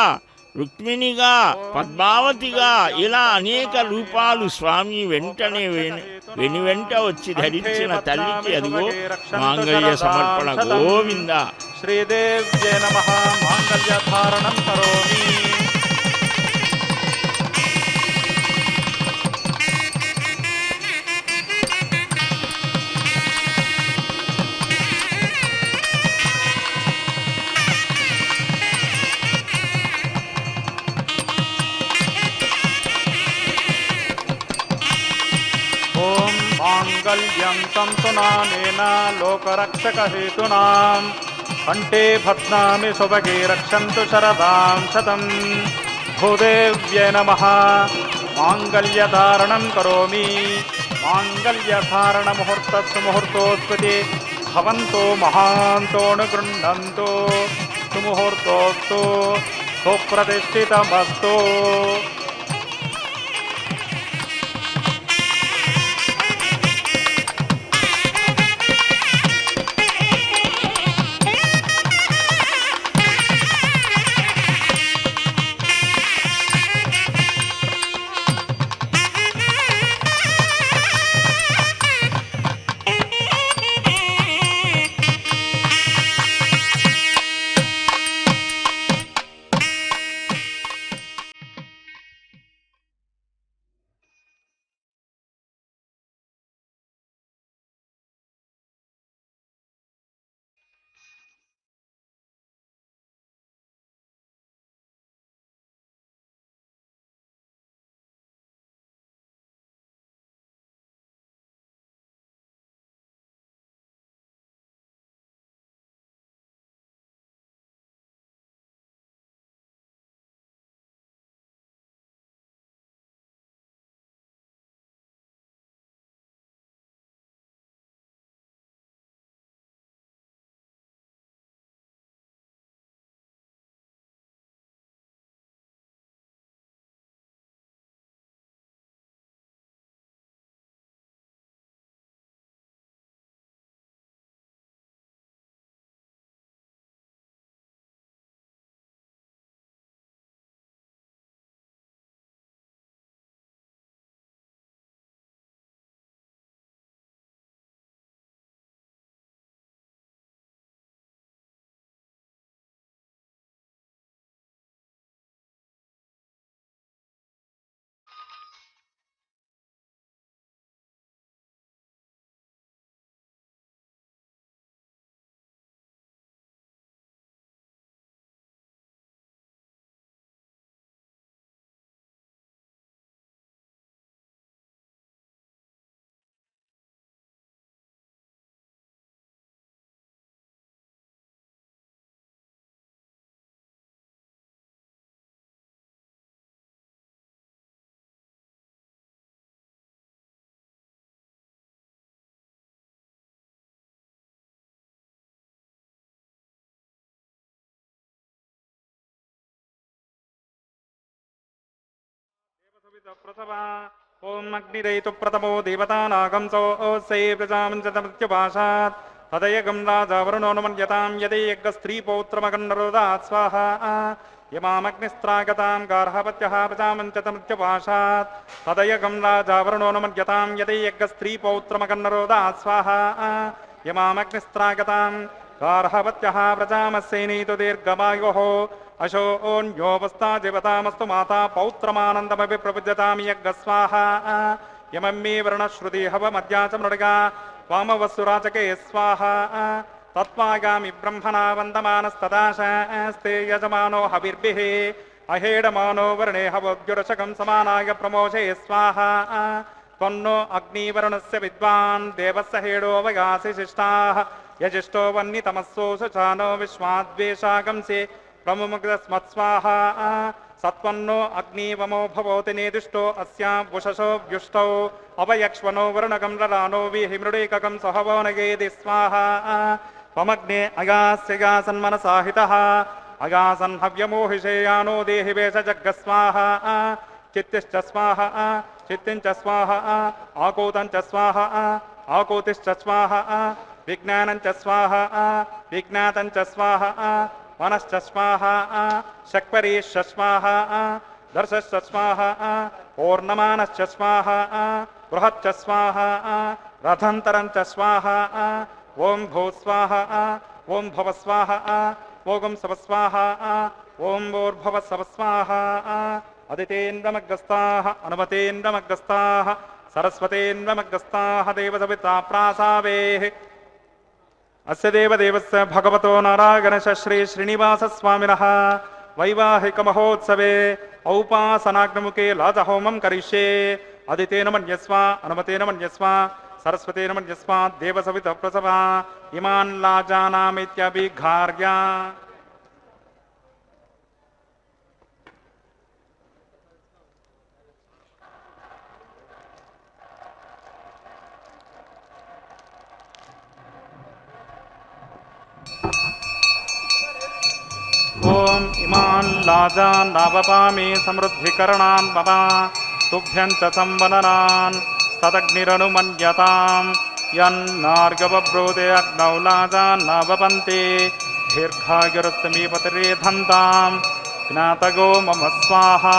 రుక్మిణిగా, పద్మావతిగా ఇలా అనేక రూపాలు స్వామి వెంటనే వెనువెంట వచ్చి ధరించిన తల్లికి అదిగో మాంగళ్య సమర్పణ. గోవింద. శ్రీదేవ్యే నమః. మాంగళ్య ధారణం కరోమి. మాంగళ్యం తంతునానేన లోకరక్షకహేతునాం కంఠే భద్నామి సుభగే రక్షంతు శరదాం శతం. భూదేవ్యై నమః. మాంగళ్యధారణం కరోమి. మాంగళ్యధారణ ముహూర్తస్సు ముహూర్తోస్పతి భవంతో మహాంతోనుగృహంతో సుముహూర్తోస్తు సుప్రతిష్ఠితమస్తు. ప్రసవ. ఓం అగ్నిరైతు ప్రథమో దేవతానాగంసో సై ప్రజామంచతమత్యుపాశాత్ తదయగం రాజా వరుణో నమన్యతాం యదేయజ్ఞ స్త్రీ పౌత్రమగన్నరోదాత్ స్వాహా. यमामग्निस्त्रागतां गार्हपत्यः प्रजामञ्चतमृत्यपाशात् तदयगं राजावरुणो न मन्यतां यदैयज्ञस्त्रीपौत्रमकन्नरोदात् स्वाहा यमामग्निस्त्रागतां गार्हपत्यः प्रजामस्येनीतु दीर्घमायोः अशोऽन्योपस्था देवतामस्तु माता पौत्रमानन्दमपि प्रपुज्यतां यज्ञस्वाहा यमम्मे वर्णश्रुतिहवमद्या च मृडगा वामवस्सुराचके स्वाहा तत्त्वागामि ब्रह्मणा वन्दमानस्तदाशास्ते यजमानो हविर्भिः अहेडमानो वर्णे हवोद्युरशकं समानाय प्रमोषे स्वाहा त्वन्नो अग्निवर्णस्य विद्वान् देवस्य हेडो वयासि शिष्टाः यजिष्ठो वह्नितमस्सो सुचानो विश्वाद्वेषागंसि प्रमुग्धस्मत्स्वाहा सत्वन्नो अग्निवमो भवोति नेदिष्टो अस्यां वुषसो व्युष्टौ अवयक्ष्वनो वरुणकं ररानो विहिमृडेककं सहवो नगेदि स्वाहा त्वमग्ने अगास्यगासन्मनसाहितः अगासन् हव्यमोहिषेयानो देहि वेषजग्गस्वाहा चित्तिश्च स्वाहा चित्तिञ्च स्वाहा आकूतञ्च स्वाहा आकूतिश्च स्वाहा विज्ञानञ्च स्वाहा विज्ञातञ्च स्वाहा मनश्च स्वाहा शक्परीश्च स्वाहा दर्शश्च स्वाहा पूर्णमानश्च स्वाहा बृहच्च स्वाहा रथन्तरञ्च स्वाहा ओं भूस्वाहा ओं भवस्वाहा ओं सवस्वाहा ओं भूर्भवस्सवस्वाहा अदितेन्द्रमग्रस्ताः अनुमतेन्द्रमग्रस्ताः सरस्वतेन्द्रमग्रस्ताः देवसविता प्रासावेः अस्य देवदेवस्य भगवतो नारायणस्य श्री श्रीनिवासस्वामिनः वैवाहिकमहोत्सवे औपासनाग्निमुखे लाजहोमं करिष्ये अदितेन मन्यस्व अनुमतेन मन्यस्व सरस्वतेन मन्यस्व देवसविता प्रसवा इमान् लाजानामित्यभिघार्य ओम इमान् लाजान् नावपामि समृद्धिकरणान् मम तुभ्यं च संवदनान् तदग्निरनुमन्यतां यन्नार्गवब्रूते अग्नौ लाजान् नावपन्ति दीर्घायुरस्तमी पतिरेधन्तां ज्ञातगो मम स्वाहा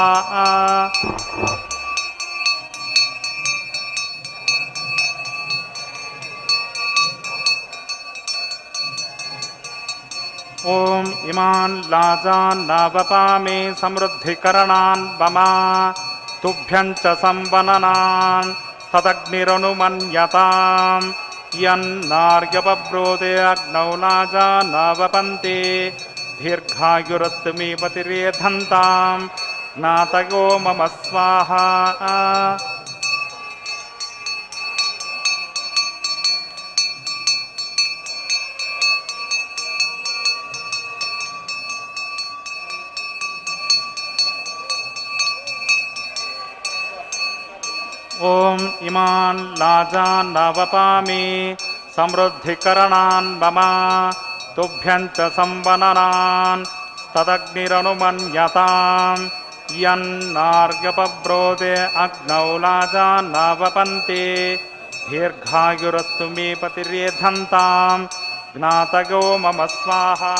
ओम इमान् लाजान् नावपामि समृद्धिकरणान् मम तुभ्यं च संवदनान् तदग्निरनुमन्यतां यन्नार्गवब्रूते अग्नौ लाजान् नावपन्ति दीर्घायुरस्तमी पतिरेधन्तां ज्ञातगो मम स्वाहा ओम इमान् लाजान् नावपामि समृद्धिकरणान् मम तुभ्यं च संवदनान् तदग्निरनुमन्यतां यन्नार्गवब्रूते अग्नौ लाजान् नावपन्ति दीर्घायुरस्तु मे पतिरेधन्तां ज्ञातगो मम स्वाहा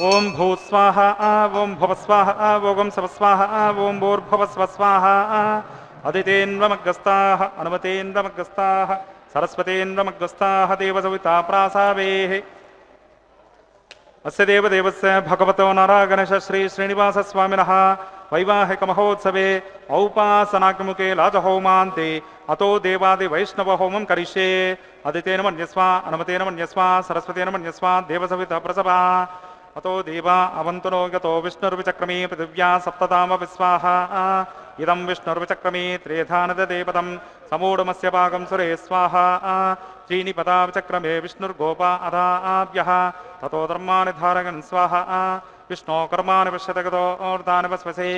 ओम भूस्वाहा ओम भवस्वाहा ओम सवस्वाहा ओम भूर्भवस्वस्वाहा अदितेन्द्रमग्रस्ताः अनुमतेन्द्रमग्रस्ताः सरस्वतेन्द्रमग्रस्ताः देवसविता प्रासावेः अस्य देवदेवस्य भगवतो नारायणस्य श्री श्रीनिवासस्वामिनः वैवाहिकमहोत्सवे औपासनाग्निमुखे लाजहोमान्ते अतो देवादिवैष्णवहोमं करिष्ये अदितेन मन्यस्व अनुमतेन मन्यस्व सरस्वतेन मन्यस्व देवसविता प्रसभा अतो देवा अवन्तनो गतो विष्णुर्विचक्रमे पृथिव्या सप्ततामपि स्वाहा इदं विष्णुर्विचक्रमे त्रेधानददेवतं समूढमस्य पाकं सुरे स्वाहा श्रीनिपदा विचक्रमे विष्णुर्गोपा अधाभ्यः ततो धर्माणि धारयन् स्वाहा विष्णो कर्माणि पश्यतगतो ओर्धानि वस्वसे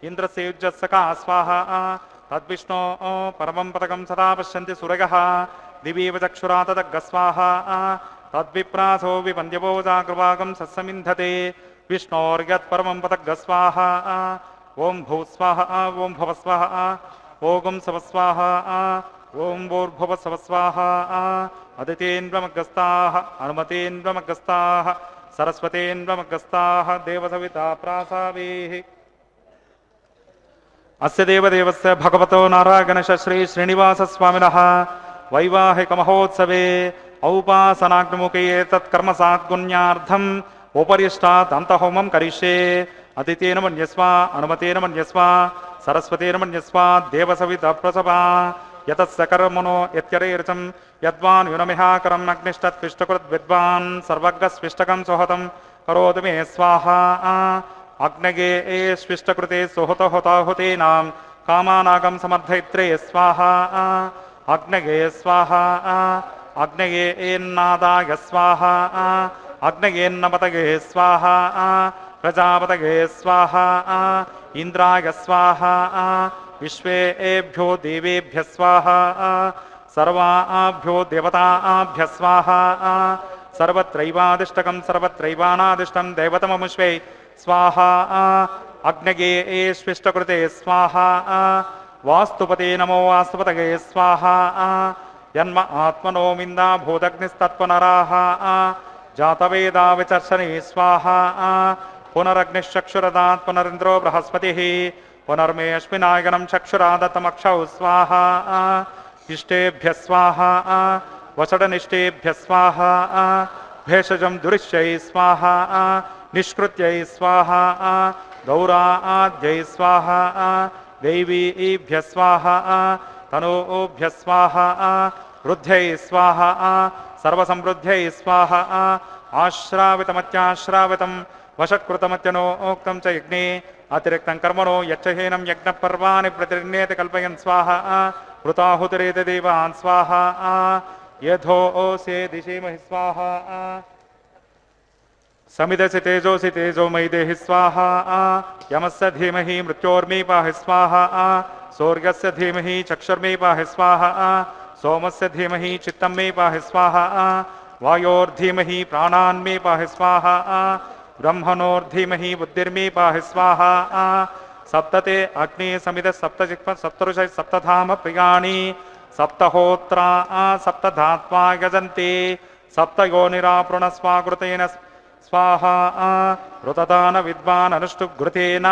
इन्द्रस्य युज्यस्सका स्वाहा तद्विष्णो परमं पदकं सदा पश्यन्ति सुरगः दिवीव चक्षुरा तदग्ग स्वाहा तद्विप्रासो विवन्द्यवोजाकृपाकं सत्समिन्धते विष्णोर्यत्परमं पदग्ग स्वाहा ओं भूस्वाहा ओं भवस्वाहा ओं सवस्वाहा ఓం భూర్భువస్వ స్వాహ అదితేన్వమగ్గస్తాః అనుమతేన్వమగ్గస్తాః సరస్వతేన్వమగ్గస్తాః దేవసవితా ప్రాసావేః అస్య దేవదేవస్య భగవతో నారాయణశ శ్రీ శ్రీనివాసస్వామినః వైవాహిక మహోత్సవే ఔపాసనాగ్నిముఖే తత్కర్మ సాద్గుణ్యార్థం ఉపరిష్టాత్ అంతహోమం కరిష్యే అదితేన మన్యస్వ అనుమతేన మన్యస్వ సరస్వతేన మన్యస్వ దేవసవిత ప్రసభా యతస్య కర్మణో యత్యరేర్చం యద్వాన్ యునమిహాకరం అగ్నిష్టత్విష్టకృత్ విద్వాన్ సర్వజ్ఞస్విష్టకం సుహతం కరోతు మే స్వాహా అగ్నగే ఏ స్విష్టకృతే సుహత హుతాహుతీనాం కామానాగం సమర్థయిత్రే స్వాహా అగ్నగే స్వాహా అగ్నగే ఏన్నాదాయ స్వాహా అగ్నగేన్నపతగే స్వాహా ప్రజాపతగే స్వాహా ఇంద్రాయ స్వాహా విశ్వేభ్యో దేవేభ్య స్వాహా సర్వాభ్యో దేవతాభ్య స్వాహా సర్వత్రైవాదిష్టకం సర్వత్రైవానాదిష్టం దైవతమముష్వై స్వాహా అగ్నగే ఏ స్విష్టకృతే స్వాహా వాస్తుపతే నమో వాస్తుపతగే స్వాహా జన్మ ఆత్మనో మిందా భూతగ్నిస్తత్వనరాః జాతవేదా విచర్షణి స్వాహా పునరగ్నిశ్చక్షురదాత్ పునరింద్రో బృహస్పతిః పునర్మేऽస్మినాయనం చక్షురాదత్తమక్షౌ స్వాహా ఇష్టేభ్య స్వాహా వసడనిష్టేభ్య స్వాహా భేషజం దురిశ్యై స్వాహా నిష్కృత్యై స్వాహా గౌరాద్యై స్వాహా దైవీభ్య స్వాహా తనూభ్య స్వాహా వృద్ధ్యై స్వాహా సర్వసమృద్ధ్యై స్వాహా ఆశ్రావితమత్యాశ్రావితం వశకృతమత్యనోక్తం చ యజ్ఞే అతిరిక్తం కర్మణో యచ్చహీనం యజ్ఞపర్వాణి ప్రతిర్ణేతి కల్పయన్ స్వాహా వృతాహుతిరేత దేవాన్ స్వాహా యథోసే దిశేమహి స్వాహా సమిదసి తేజోసి తేజోమయి దేహి స్వాహా యమస్య ధీమహి మృత్యోర్మే పాహి స్వాహా సూర్యస్య ధీమహి చక్షుర్మే పాహి స్వాహా సోమస్య ధీమహి చిత్తం మే పాహి స్వాహా వాయోర్ధీమహి ప్రాణాన్ మే పాహి స్వాహా బ్రహ్మణోర్ధీమహి బుద్ధిర్మే పాహి స్వాహా సప్తతే అగ్ని సమిద సప్తజిహ్వ సప్తఋషై సప్తధామ ప్రియాణి సప్తహోత్రా సప్తధాత్వా యజంతే సప్తయోనిరాపృణస్వాకృతేన స్వాహా ఋతదాన విద్వాన్ అనుష్ఠుఘృతేన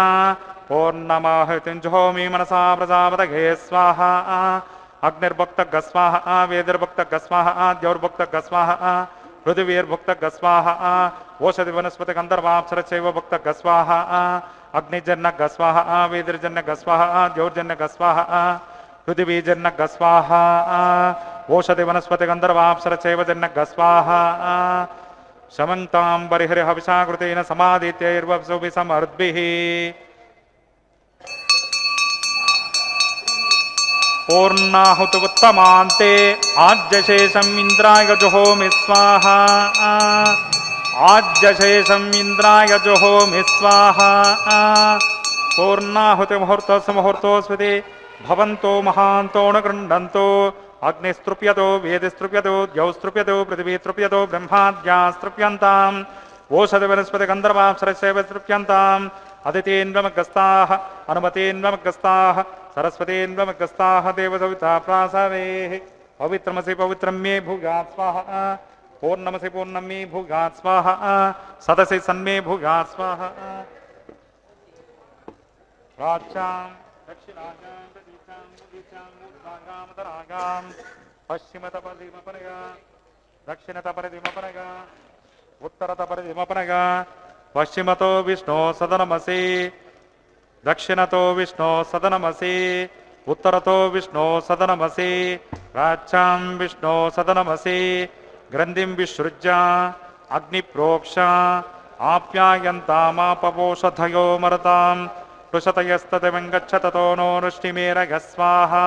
పూర్ణమాహుతింజోమి మనసా ప్రజాపతగే స్వాహా అగ్నిర్భక్తగ స్వాహా వేదిర్భక్తగ స్వాహా ద్యౌర్భక్తగ స్వాహా పృథివీర్భక్తగ స్వాహా ఓషధి వనస్పతి గంధర్వాప్సరచైవ భక్తగ స్వాహా అగ్నిజన్నగ స్వాహా వేదిర్జన్నగ స్వాహా ద్యౌర్జన్నగ స్వాహా పృథివీజన్నగ స్వాహా ఓషధి వనస్పతి గంధర్వాప్సరచైవ జన్నగ స్వాహా శమంతాం బరిహరి హవిషాకృతేన సమాదిత్యైర్వప్సుభి సమర్ద్భిః పూర్ణాహుతుత్తమాంతే ఆజ్యశేషం ఇంద్రాయ జుహోమి స్వాహా ఆజ్యశేషం ఇంద్రాయ జుహోమి స్వాహా పూర్ణాహుతి ముహూర్తోస్మృతి భవంతో మహాంతోణ గృహంతో అగ్నిస్తృప్యతో వేదిస్తృప్యతో ద్యౌస్తృప్యతో పృథివీస్తృప్యతో బ్రహ్మాద్యాస్తృప్యంతాం ఓషధి వనస్పతి గంధర్వాప్సరస్యైవ తృప్యంతాం అదితేన్వమగ్గస్తాః అనుమతేన్వమగ్గస్తాః సరస్వతేన్వమగ్గస్తాః దేవసవితా ప్రాసావేః పవిత్రమసి పవిత్రం మే భూయాత్ స్వాహా పూర్ణమసి పూర్ణం మే భూయాత్ స్వాహా సదసి సన్మే భూయాత్ స్వాహా ప్రాచ్యాం దక్షిణాయాం ప్రతీచాం ఉదీచాం ఊర్ధ్వాగామతరాగాం పశ్చిమత పరిధిమపనగా దక్షిణత పరిధిమపనగా ఉత్తరత పరిధిమపనగా పశ్చిమతో విష్ణో సదనమసి దక్షిణతో విష్ణో సదనమసి ఉత్తరతో విష్ణో సదనమసి ప్రాచ్యాం విష్ణో సదనమసి గ్రంథిం విసృజ్య అగ్నిప్రోక్ష ఆప్యాయంతామాపపోషధయో మరతాం పృషతయస్తదవంగచ్చతతో నో వృష్టిమేరగ స్వాహా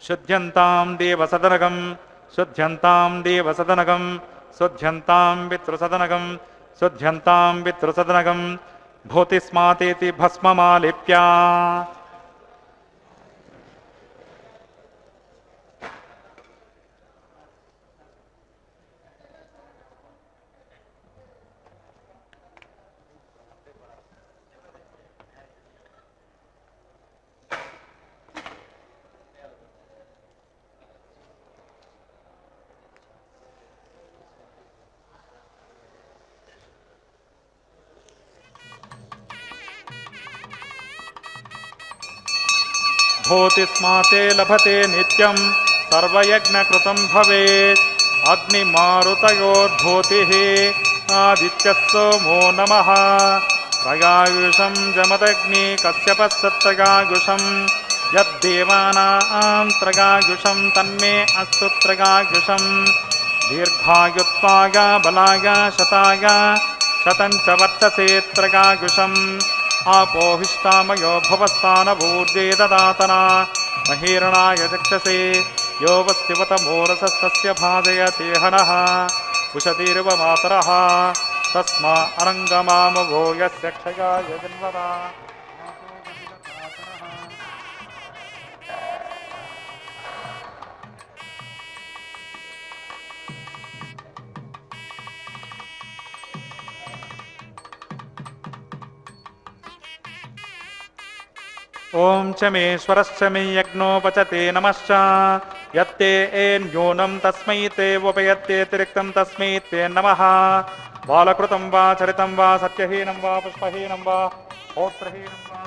శుద్ధ్యంతాం దేవసదనగం శుద్ధ్యంతాం దేవసదనగం శుద్ధ్యంతాం పితృసదనగం శుద్ధ్యంతాం పితృసదనగం భూతిస్మాతేతి భస్మమాలిప్యా भूतिस्माते लभते नित्यं सर्वयज्ञकृतं भवेत् अग्निमारुतयोर्भूतिः आदित्यः सोमो नमः त्रयायुषं जमदग्नि कश्यपस्सत्त्रयायुषं यद्देवानां त्रयायुषं तन्मे अस्तु त्रयायुषं दीर्घायुत्वाय बलाय शताय शतं च वर्चसे त्रयायुषम् आपोहिष्टामयो भवस्तानभूर्जे ददातना महीरणाय चक्षसे यो वस्तिवत मोरसस्तस्य भाजयते हनः कुशतीर्व मातरः तस्मा अनङ्गमामभो यस्य क्षयाय जन्मदा ओम च मेश्वरश्च मे यज्ञोपचते नमश्च यत्ते न्यूनं तस्मै ते उपयत्यतिरिक्तं तस्मै ते नमः बालकृतं वा चरितं वा सत्यहीनं वा पुष्पहीनं वा होत्रहीनं वा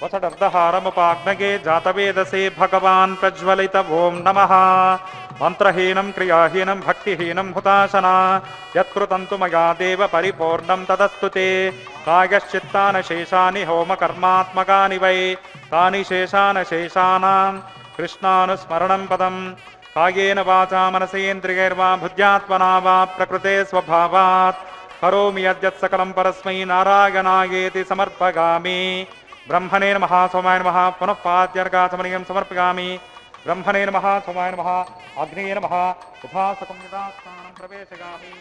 वसडर्धहारमुपाग्नगे जातवेदसे भगवान् प्रज्वलित ओं नमः मंत्रहीनं क्रियाहीनं भक्तिहीनं हुताशना यत्कृतं तु मया देव परिपूर्णं तदस्तु ते कायश्चित्तानशेषानि होमकर्मात्मकानि वै तानि शेषानशेषानां कृष्णानुस्मरणं पदं कायेन वाचा मनसेन्द्रियैर्वा बुद्ध्यात्मना वा प्रकृते स्वभावात् करोमि यद्यत् सकलं परस्मै नारायणायेति समर्पयामि ब्रह्मणे नमः सोमाय नमः पुनः पाद्यर्घाचमनीयं समर्पयामि ब्रह्मणे नमः सोमाय नमः अग्नेय नमः उपासकं यदास्थानं प्रवेशयामि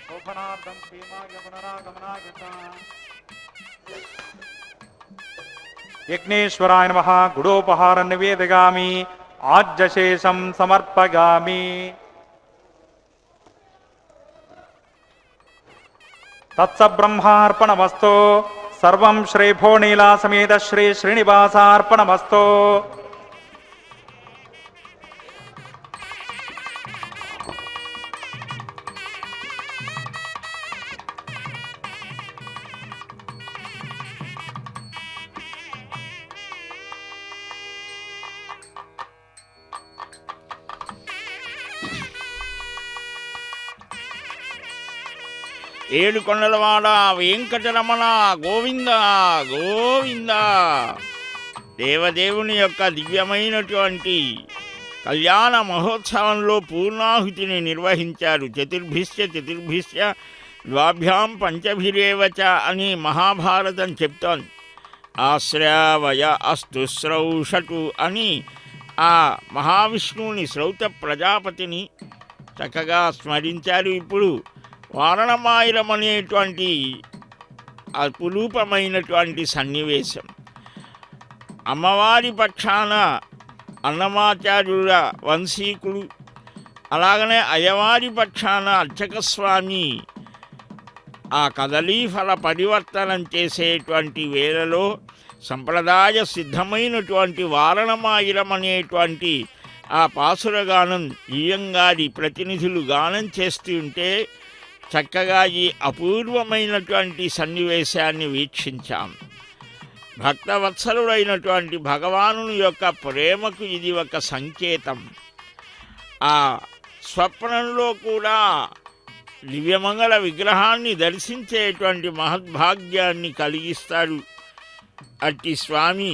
शोभनार्थं क्षेमाय पुनरागमनाय च यज्ञेश्वराय नमः गुडोपहारं निवेदयामि आज्यशेषं समर्पयामि तत्सब्रह्मार्पणमस्तु सर्वं श्री भोनीला समेत श्री श्रीनिवासार्पणमस्तु ఏడుకొండలవాడ వెంకటరమణ గోవింద గోవింద. దేవదేవుని యొక్క దివ్యమైనటువంటి కళ్యాణ మహోత్సవంలో పూర్ణాహుతిని నిర్వహించారు. చతుర్భిశ్చ ద్వాభ్యాం పంచభిరేవచ అని మహాభారతం చెప్తోంది. ఆశ్రావయ అస్తు శ్రౌషటు అని ఆ మహావిష్ణువుని శ్రౌత ప్రజాపతిని చక్కగా స్మరించారు. ఇప్పుడు వారణమాయిరం అనేటువంటి అపురూపమైనటువంటి సన్నివేశం. అమ్మవారి పక్షాన అన్నమాచార్యుల వంశీకుడు, అలాగనే అయ్యవారి పక్షాన అర్చకస్వామి ఆ కదలీఫల పరివర్తనం చేసేటువంటి వేళలో సంప్రదాయ సిద్ధమైనటువంటి వారణమాయిరం అనేటువంటి ఆ పాసురగానం ఈయంగారి ప్రతినిధులు గానం చేస్తూ ఉంటే చక్కగా ఈ అపూర్వమైనటువంటి సన్నివేశాన్ని వీక్షించాం. భక్తవత్సలుడైనటువంటి భగవాను యొక్క ప్రేమకు ఇది ఒక సంకేతం. ఆ స్వప్నంలో కూడా దివ్యమంగళ విగ్రహాన్ని దర్శించేటువంటి మహద్భాగ్యాన్ని కలిగిస్తాడు అట్టి స్వామి.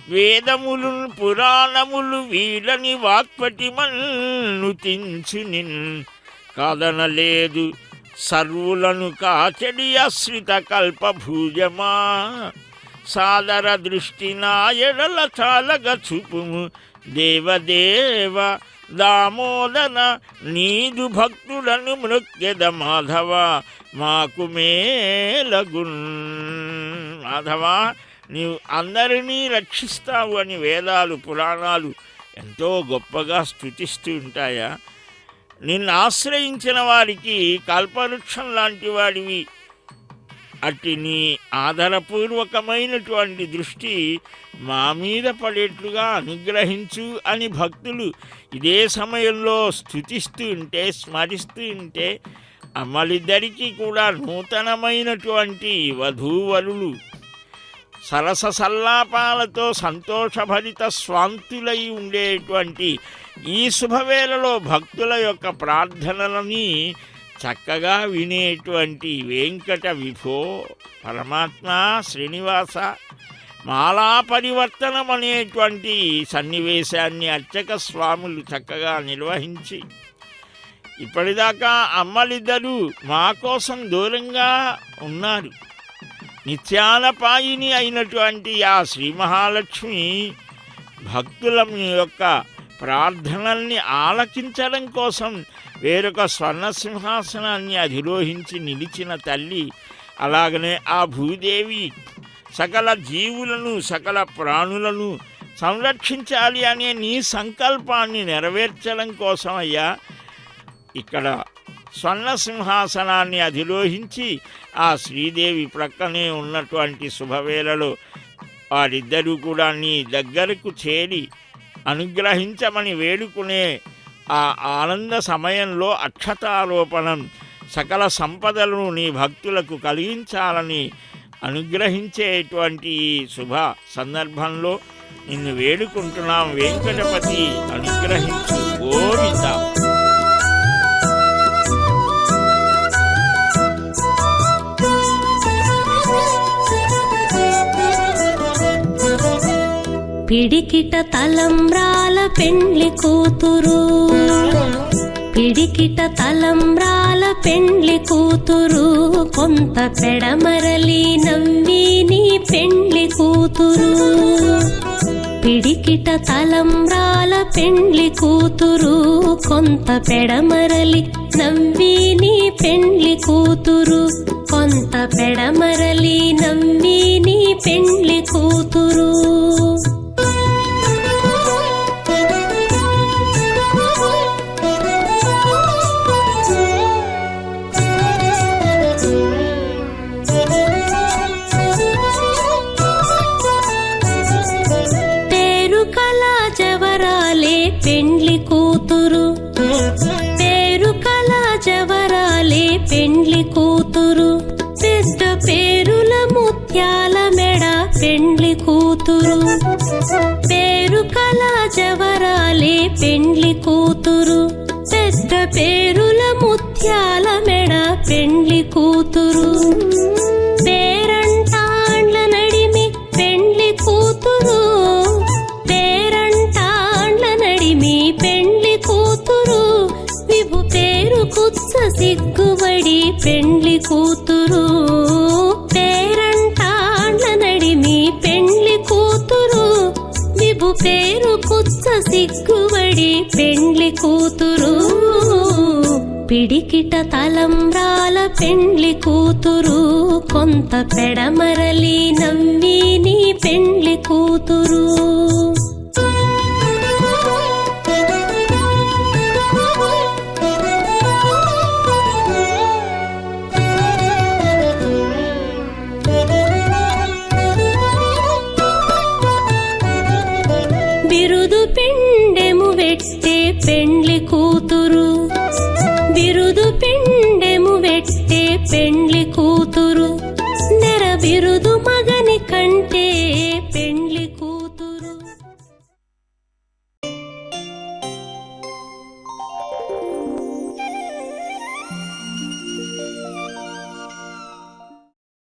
వేదములు పురాణములు వీళ్ళని వాక్పటిమన్ను తించు నిన్ కాదనలేదు సర్వులను కాచడి అశ్రిత కల్పభూజమా సాదర దృష్టి నాయడల చాలగ చూపుము దేవదేవ దామోదర నీదు భక్తులను మృక్కెద మాధవ మాకు మేలగున్. మాధవ నీవు అందరినీ రక్షిస్తావు అని వేదాలు పురాణాలు ఎంతో గొప్పగా స్తుతిస్తూ ఉంటాయా? నిన్ను ఆశ్రయించిన వారికి కల్పవృక్షం లాంటి వాడివి. అట్టి నీ ఆదరపూర్వకమైనటువంటి దృష్టి మా మీద పడేట్లుగా అనుగ్రహించు అని భక్తులు ఇదే సమయంలో స్తుతిస్తూ ఉంటే, స్మరిస్తూ ఉంటే అమ్మలిద్దరికీ కూడా నూతనమైనటువంటి వధూవరులు సరస సల్లాపాలతో సంతోషభరిత స్వాంతులై ఉండేటువంటి ఈ శుభవేళలో భక్తుల యొక్క ప్రార్థనలని చక్కగా వినేటువంటి వెంకట విభో పరమాత్మ శ్రీనివాస, మాలా పరివర్తనం అనేటువంటి సన్నివేశాన్ని అర్చక స్వాములు చక్కగా నిర్వహించి, ఇప్పటిదాకా అమ్మలిద్దరూ మా కోసం దూరంగా ఉన్నారు. నిత్యానపాయిని అయినటువంటి ఆ శ్రీ మహాలక్ష్మి భక్తుల యొక్క ప్రార్థనల్ని ఆలకించడం కోసం వేరొక స్వర్ణ సింహాసనాన్ని అధిరోహించి నిలిచిన తల్లి. అలాగనే ఆ భూదేవి సకల జీవులను సకల ప్రాణులను సంరక్షించాలి అనే నీ సంకల్పాన్ని నెరవేర్చడం కోసం అయ్యా ఇక్కడ స్వర్ణ సింహాసనాన్ని అధిరోహించి ఆ శ్రీదేవి ప్రక్కనే ఉన్నటువంటి శుభవేళలో వారిద్దరూ కూడా నీ దగ్గరకు చేరి అనుగ్రహించమని వేడుకునే ఆ ఆనంద సమయంలో అక్షతారోపణం సకల సంపదలను నీ భక్తులకు కలిగించాలని అనుగ్రహించేటువంటి ఈ శుభ సందర్భంలో నిన్ను వేడుకుంటున్నాం వెంకటపతి, అనుగ్రహించు గోవింద. పిడికిట తలంబ్రాల పెండ్లి కూతురు, పిడికిట తలంబ్రాల పెండ్లి కూతురు, కొంత పెడమరలి నవ్వి నీ పెండ్లి కూతురు. పిడికిట తలంబ్రాల పెండ్లి కూతురు, కొంత పెడమరలి నవ్వి నీ పెండ్లి కూతురు, కొంత పెడమరలి నవ్వి నీ పెండ్లి కూతురు. పెండ్లి కూతురు, పేరు కళ జవరాలే పెండ్లి కూతురు, పెద్ద పేరుల ముత్యాల మెడ పెండ్లి కూతురు. పేరు కళ జవరాలే పెండ్లి కూతురు, పెద్ద పేరుల ముత్యాల మెడ పెండ్లి కూతురు. పేరంటాండ్ల నడిమి పెండ్లి కూతురు, పెండ్లి కూతురు. విభు పేరు కుత్స సిగ్గుబడి పెండ్లి కూతురు. పేరంటాండ్ల నడిమి పెండ్లి కూతురు, విభు పేరు కుత్స సిగ్గుబడి పెండ్లి కూతురు. పిడికిట తలంబ్రాల పెండ్లి కూతురు, కొంత పెడమరలి నవ్వి నీ పెండ్లి కూతురు. బిరుదు పెండెము వెట్టే పెండ్లి కూతురు, బిరుదు పెండెము వెట్టే పెండ్లి కూతురు. నెర బిరుదు మగని కంటే